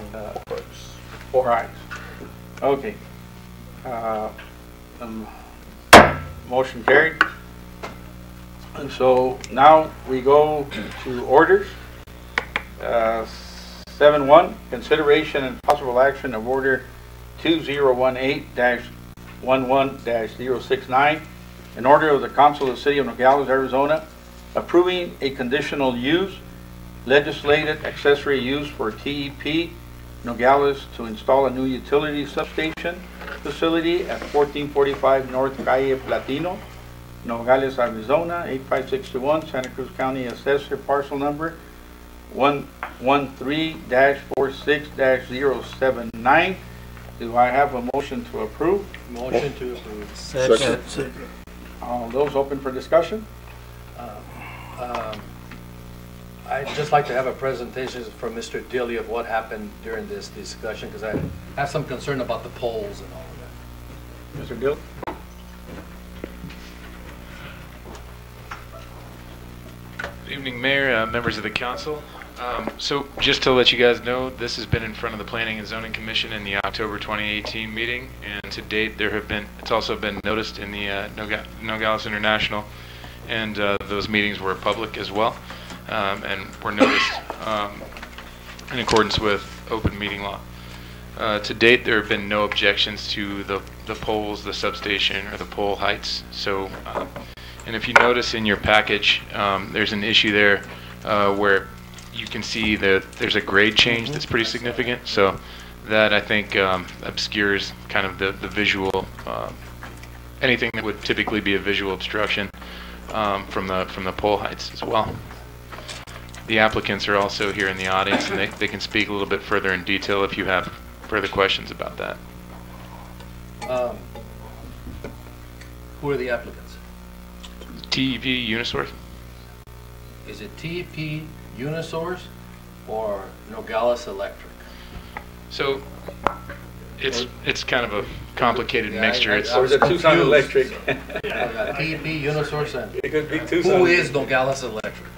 A: 4 ayes. Okay. Motion carried. And so now we go to orders. 7.1, consideration and possible action of order 2018-11-069, an order of the Council of the City of Nogales, Arizona, approving a conditional use, legislated accessory use for TEP Nogales to install a new utility substation facility at 1445 North Calle Platino, Nogales, Arizona, 85621, Santa Cruz County Assessor, parcel number 113-46-079. Do I have a motion to approve?
G: Motion to approve.
J: Second.
A: All those open for discussion?
G: I'd just like to have a presentation from Mr. Dilly of what happened during this discussion, because I have some concern about the polls and all of that.
A: Mr. Gill?
N: Good evening, Mayor, members of the council. So just to let you guys know, this has been in front of the Planning and Zoning Commission in the October 2018 meeting, and to date it's also been noticed in the Nogales International, and those meetings were public as well, and were noticed in accordance with open meeting law. To date, there have been no objections to the poles, the substation, or the pole heights. So, and if you notice in your package, there's an issue there where you can see that there's a grade change that's pretty significant. So that, I think, obscures kind of the visual, anything that would typically be a visual obstruction from the pole heights as well. The applicants are also here in the audience, and they can speak a little bit further in detail if you have further questions about that.
G: Who are the applicants?
N: TEP Unisource.
G: Is it TEP Unisource or Nogales Electric?
N: So it's kind of a complicated mixture.
G: I was confused.
A: Tucson Electric.
G: TEP Unisource, and
A: It could be Tucson.
G: who is Nogales Electric?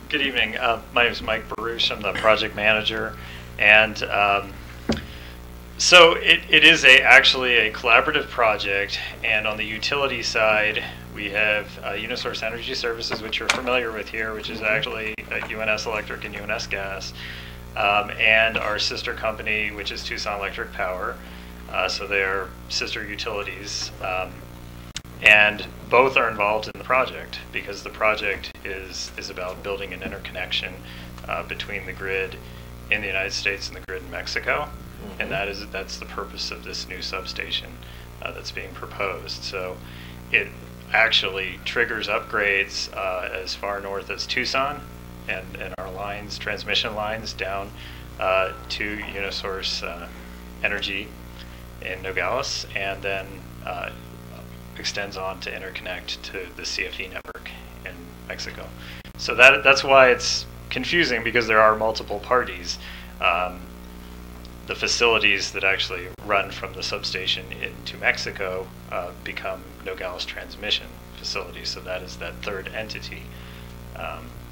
O: Good evening. My name is Mike Baruch. I'm the project manager, and so it is actually a collaborative project. And on the utility side, we have Unisource Energy Services, which you're familiar with here, which is actually UNS Electric and UNS Gas. and our sister company, which is Tucson Electric Power. So they are sister utilities. And both are involved in the project because the project is about building an interconnection between the grid in the United States and the grid in Mexico. And that's the purpose of this new substation that's being proposed. So it actually triggers upgrades as far north as Tucson and our lines, transmission lines down to Unisource Energy in Nogales, and then extends on to interconnect to the CFE network in Mexico. So that's why it's confusing, because there are multiple parties. The facilities that actually run from the substation into Mexico become Nogales transmission facilities, so that is that third entity.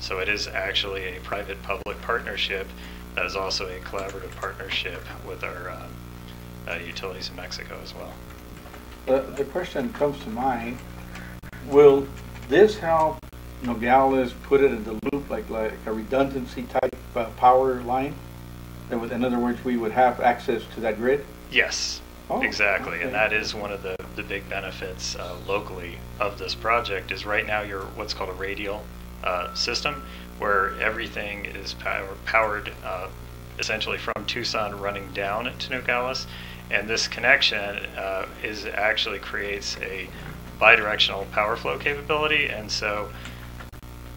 O: So it is actually a private-public partnership that is also a collaborative partnership with our utilities in Mexico as well.
A: The question comes to mind, will this help Nogales put it in the loop like a redundancy type power line? In other words, we would have access to that grid?
O: Yes, exactly. Okay. And that is one of the big benefits locally of this project is right now you're what's called a radial system, where everything is powered essentially from Tucson running down to Nogales. And this connection actually creates a bidirectional power flow capability, and so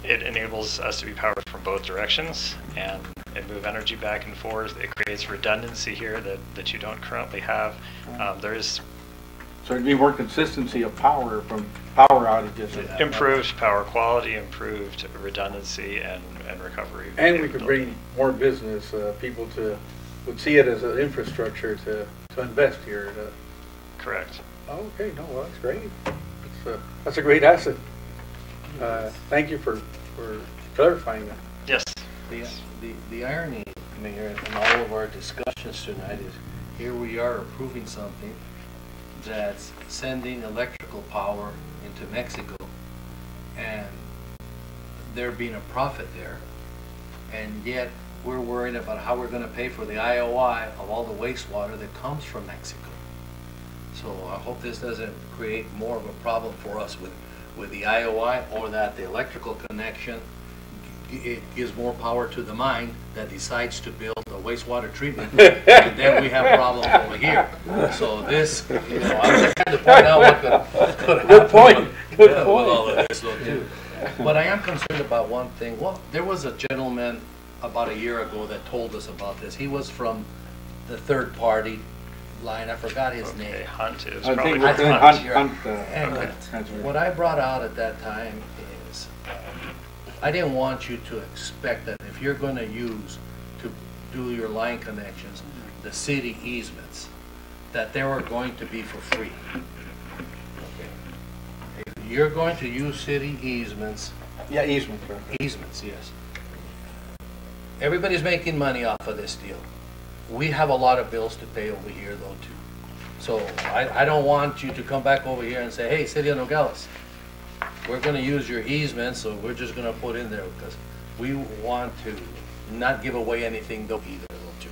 O: it enables us to be powered from both directions and move energy back and forth. It creates redundancy here that you don't currently have.
A: So it'd be more consistency of power from power outages.
O: Improved power quality, improved redundancy, and recovery.
A: And we could bring more business. People would see it as an infrastructure to invest here.
O: Correct.
A: Okay, no, well, that's great. That's a great asset. Thank you for clarifying that.
O: Yes.
G: The irony, Mayor, in all of our discussions tonight is here we are approving something that's sending electrical power into Mexico, and there being a profit there, and yet we're worried about how we're going to pay for the IOI of all the wastewater that comes from Mexico. So I hope this doesn't create more of a problem for us with the IOI, or that the electrical connection it gives more power to the mine that decides to build a wastewater treatment, and then we have problems over here. So this, I'm just trying to point out what could happen.
A: Good point. Good point.
G: With all of this, though, too. But I am concerned about one thing. Well, there was a gentleman about a year ago that told us about this. He was from the third party line. I forgot his name.
O: Hunt. It was
A: probably
O: Hunt.
G: And what I brought out at that time is I didn't want you to expect that if you're going to use to do your line connections, the city easements, that they were going to be for free. Okay. If you're going to use city easements.
A: Yeah, easements.
G: Easements, yes. Everybody's making money off of this deal. We have a lot of bills to pay over here, though, too. So I don't want you to come back over here and say, hey, City of Nogales, we're going to use your easement, so we're just going to put in there, because we want to not give away anything, though, either, though, too.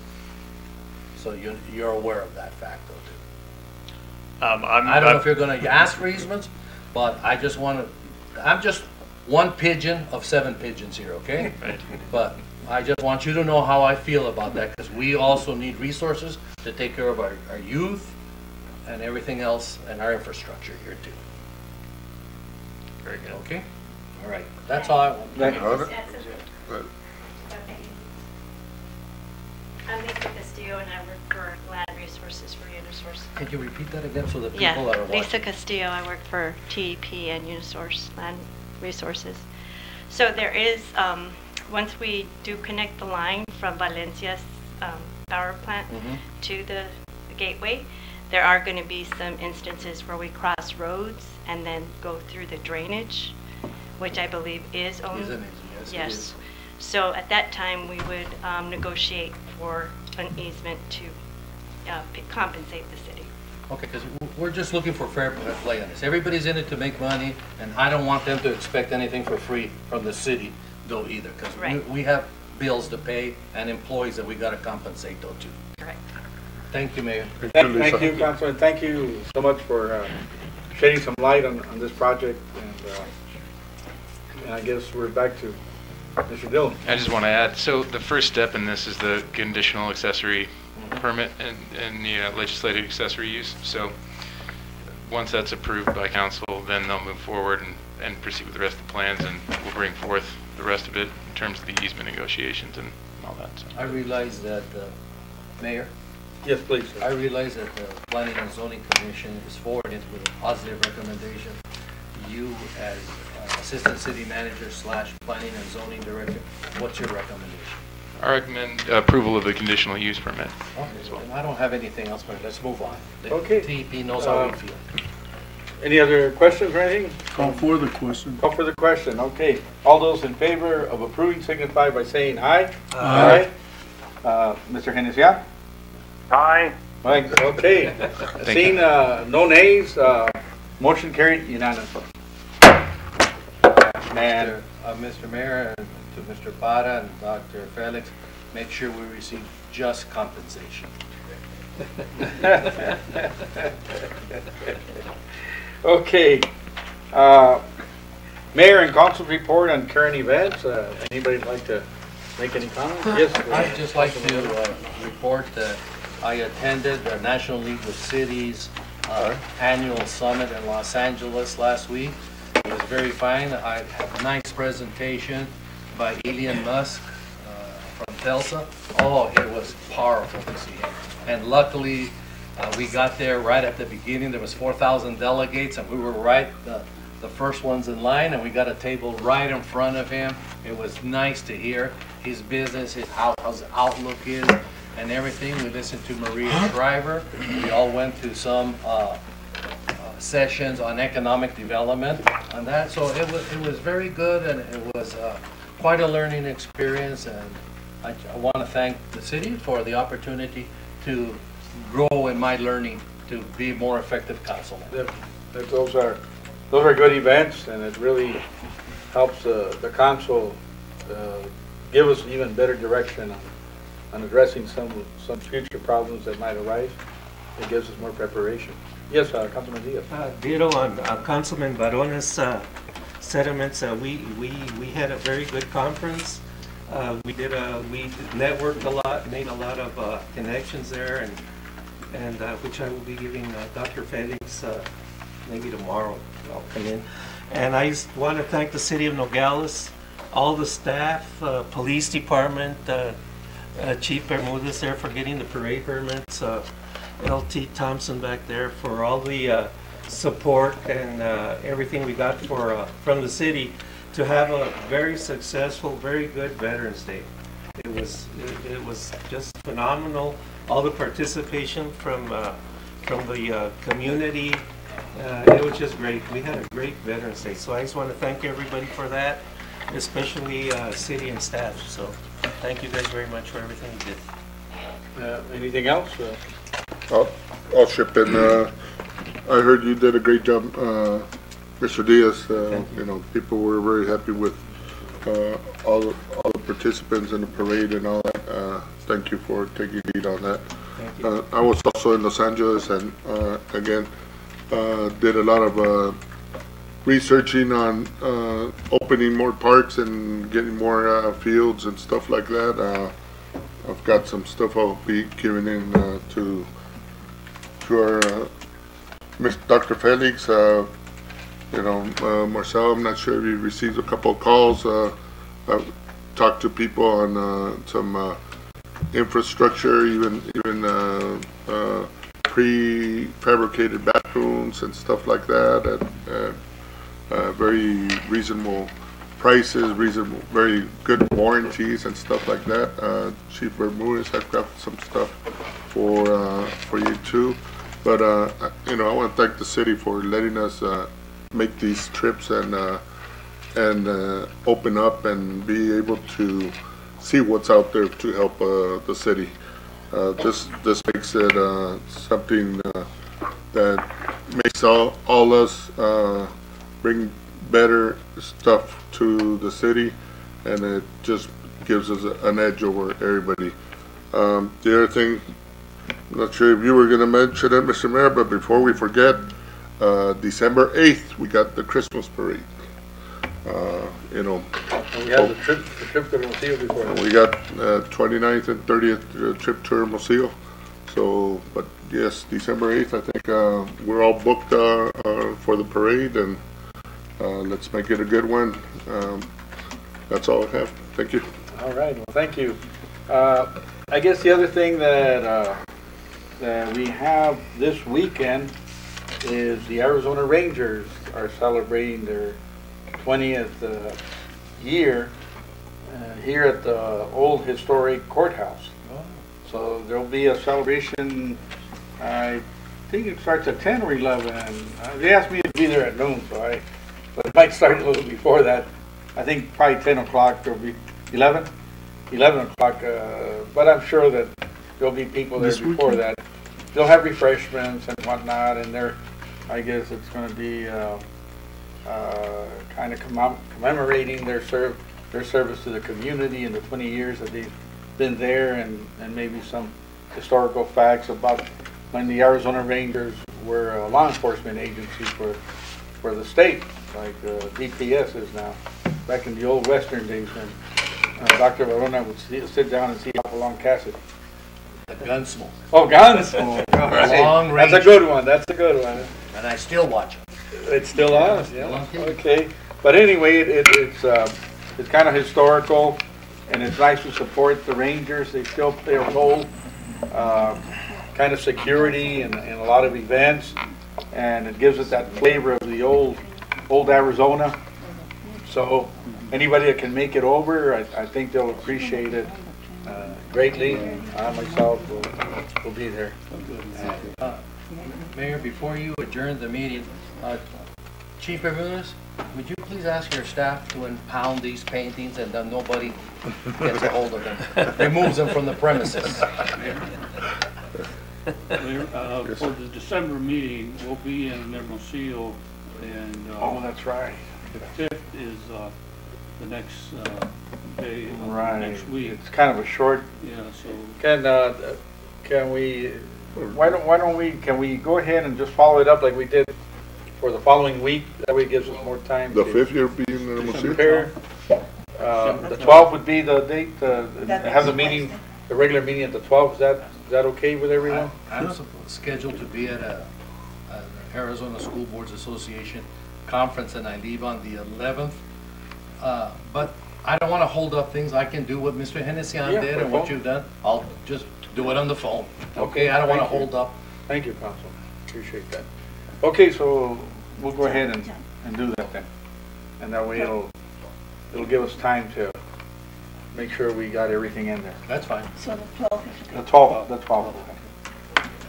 G: So you're aware of that fact, though, too. I don't know if you're going to ask for easements, but I just want to, I'm just one pigeon of 7 pigeons here, okay?
O: Right.
G: But I just want you to know how I feel about that, because we also need resources to take care of our youth and everything else and our infrastructure here too.
O: Very good.
G: Okay? All right. That's all I want.
P: I'm Lisa Castillo, and I work for Land Resources for Unisource.
G: Can you repeat that again so the people that are watching?
P: Lisa Castillo, I work for TEP and Unisource Land Resources. So there is, once we do connect the line from Valencia's power plant to the gateway, there are going to be some instances where we cross roads and then go through the drainage, which I believe is owned. Yes. So at that time, we would negotiate for an easement to compensate the city.
G: Okay, because we're just looking for fair play on this. Everybody's in it to make money, and I don't want them to expect anything for free from the city, though, either. Because we have bills to pay and employees that we got to compensate though too.
P: Correct.
G: Thank you, Mayor.
A: Thank you, Councilman. Thank you so much for shedding some light on this project. And I guess we're back to Mr. Dillon.
N: I just want to add, so the first step in this is the conditional accessory permit and the legislative accessory use. So once that's approved by council, then they'll move forward and proceed with the rest of the plans, and we'll bring forth the rest of it in terms of the easement negotiations and all that. So.
G: I realize that, Mayor?
A: Yes, please.
G: I realize that the Planning and Zoning Commission is forwarded with a positive recommendation. You as Assistant City Manager / Planning and Zoning Director, what's your recommendation?
N: I recommend approval of the conditional use permit.
G: Okay, and I don't have anything else, but let's move on. The
A: Okay.
G: TEP knows how we feel.
A: Any other questions or anything?
J: Call for the question.
A: Call for the question. Okay. All those in favor of approving signify by saying aye.
J: Aye.
A: Mr. Genesia?
I: Aye.
A: Right. Okay. Seeing no nays, motion carried unanimously. And
G: Mr. Mayor, and to Mr. Para and Dr. Felix, make sure we receive just compensation.
A: Okay. Mayor and council report on current events. Anybody like to make any comments? Yes.
G: I'd just like to report that I attended the National League of Cities annual summit in Los Angeles last week. It was very fine. I had a nice presentation by Elon Musk from Telsa. Oh, it was powerful to see him. And luckily, we got there right at the beginning. There was 4,000 delegates, and we were right the first ones in line, and we got a table right in front of him. It was nice to hear his business, how his outlook is, and everything. We listened to Maria Shriver. We all went to some sessions on economic development on that. So it was very good, and it was quite a learning experience. And I want to thank the city for the opportunity to grow in my learning to be a more effective councilman.
A: Those are good events, and it really helps the council give us even better direction on addressing some future problems that might arise. It gives us more preparation. Yes, Councilman Diaz.
M: Ditto on Councilman Barone's sentiments. We had a very good conference. We networked a lot, made a lot of connections there, and which I will be giving Dr. Felix maybe tomorrow. I'll come in. And I just want to thank the city of Nogales, all the staff, police department, Chief Bermudez there for getting the parade permits, LT Thompson back there for all the support and everything we got from the city to have a very successful, very good Veterans Day. It was just phenomenal. All the participation from the community. It was just great. We had a great Veterans Day. So I just want to thank everybody for that, especially city and staff. So thank you guys very much for everything you did.
A: Anything else?
B: I'll chip in. I heard you did a great job, Mr. Diaz. You know, people were very happy with all the participants in the parade and all that. Thank you for taking lead on that.
M: Thank you.
B: I was also in Los Angeles, and again, did a lot of researching on opening more parks and getting more fields and stuff like that. I've got some stuff I'll be giving in to our Mr. Dr. Felix. You know, Marcel, I'm not sure if you received a couple of calls. I've talked to people on some infrastructure, even prefabricated bathrooms and stuff like that, at very reasonable prices, very good warranties and stuff like that. Chief Bermudez, I've got some stuff for you too. But you know, I want to thank the city for letting us make these trips and open up and be able to see what's out there to help the city. This makes it something that makes all us bring better stuff to the city, and it just gives us an edge over everybody. The other thing, I'm not sure if you were going to mention it, Mr. Mayor, but before we forget, December 8th, we got the Christmas parade. You know,
A: And we have the trip to Hermosillo before that.
B: we got 29th and 30th trip to Hermosillo. So, but yes, December 8th, I think we're all booked for the parade, and let's make it a good one. That's all I have. Thank you.
A: All right, well, thank you. I guess the other thing that we have this weekend is the Arizona Rangers are celebrating their 20th year here at the old historic courthouse. So there'll be a celebration, I think it starts at 10 or 11. They asked me to be there at noon, but it might start a little before that. I think probably 10 o'clock, there'll be 11 o'clock, but I'm sure that there'll be people there before that. They'll have refreshments and whatnot, and I guess it's going to be kind of commemorating their service to the community in the 20 years that they've been there, and maybe some historical facts about when the Arizona Rangers were a law enforcement agency for the state, like DPS is now. Back in the old Western days when Dr. Varona would sit down and see Hopalong Cassidy.
G: The Gunsmoke.
A: Oh, Gunsmoke. Right.
G: Long range.
A: That's a good one. That's a good one.
G: And I still watch it.
A: It's still on. Yeah. Okay. But anyway, it's kind of historical, and it's nice to support the Rangers. They still play a role, kind of security and a lot of events, and it gives it that flavor of the old Arizona. So anybody that can make it over, I think they'll appreciate it greatly. I myself will be there.
G: Mayor, before you adjourn the meeting, Chief Bermudez, would you please ask your staff to impound these paintings and then nobody gets a hold of them, removes them from the premises?
L: For the December meeting, we'll be in Hermosillo, and
A: Oh, that's right.
L: the 5th is the next day,
A: Right.
L: next week.
A: It's kind of a short.
L: Yeah, so
A: Can we? Why don't we? Can we go ahead and just follow it up like we did for the following week? That way it gives us more time.
B: The
A: to
B: 5th you'll be in Hermosillo?
A: prepare. The 12th would be the date. Have the meeting, the regular meeting at the 12th. Is that okay with everyone?
G: I'm scheduled to be at an Arizona School Boards Association conference, and I leave on the 11th. But I don't want to hold up things. I can do what Mr. Hennessy did and what you've done. I'll just do it on the phone. Okay, I don't want to hold up.
A: Thank you, Council. Appreciate that. Okay, so we'll go ahead and do that then. And that way it'll give us time to make sure we got everything in there.
G: That's fine.
C: So the 12th is okay.
A: The 12th.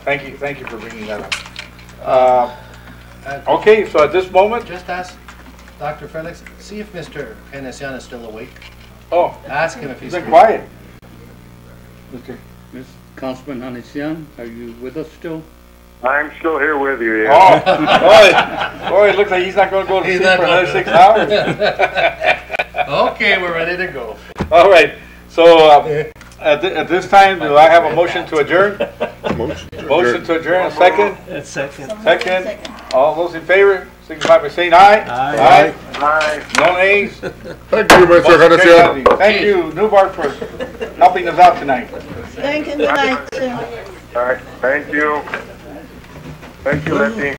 A: Thank you for bringing that up. Okay, so at this moment.
G: Just ask Dr. Felix, see if Mr. Hennessy is still awake.
A: Oh.
G: Ask him if he's
A: been quiet.
L: Miss Councilman Hanesian, are you with us still?
I: I'm still here with you, yeah.
A: Boy, it looks like he's not going to go to sleep for another 6 hours.
G: Okay, we're ready to go.
A: All right, so at this time, do I have a motion to adjourn? Motion to adjourn, a second? Second. All those in favor, signify by saying aye.
B: Aye.
I: Aye.
A: No nays?
B: Thank you, Mr. Hennessy.
A: Thank you, Newbar, for helping us out tonight.
C: Thank you, good night.
I: All right, thank you. Thank you, Letty.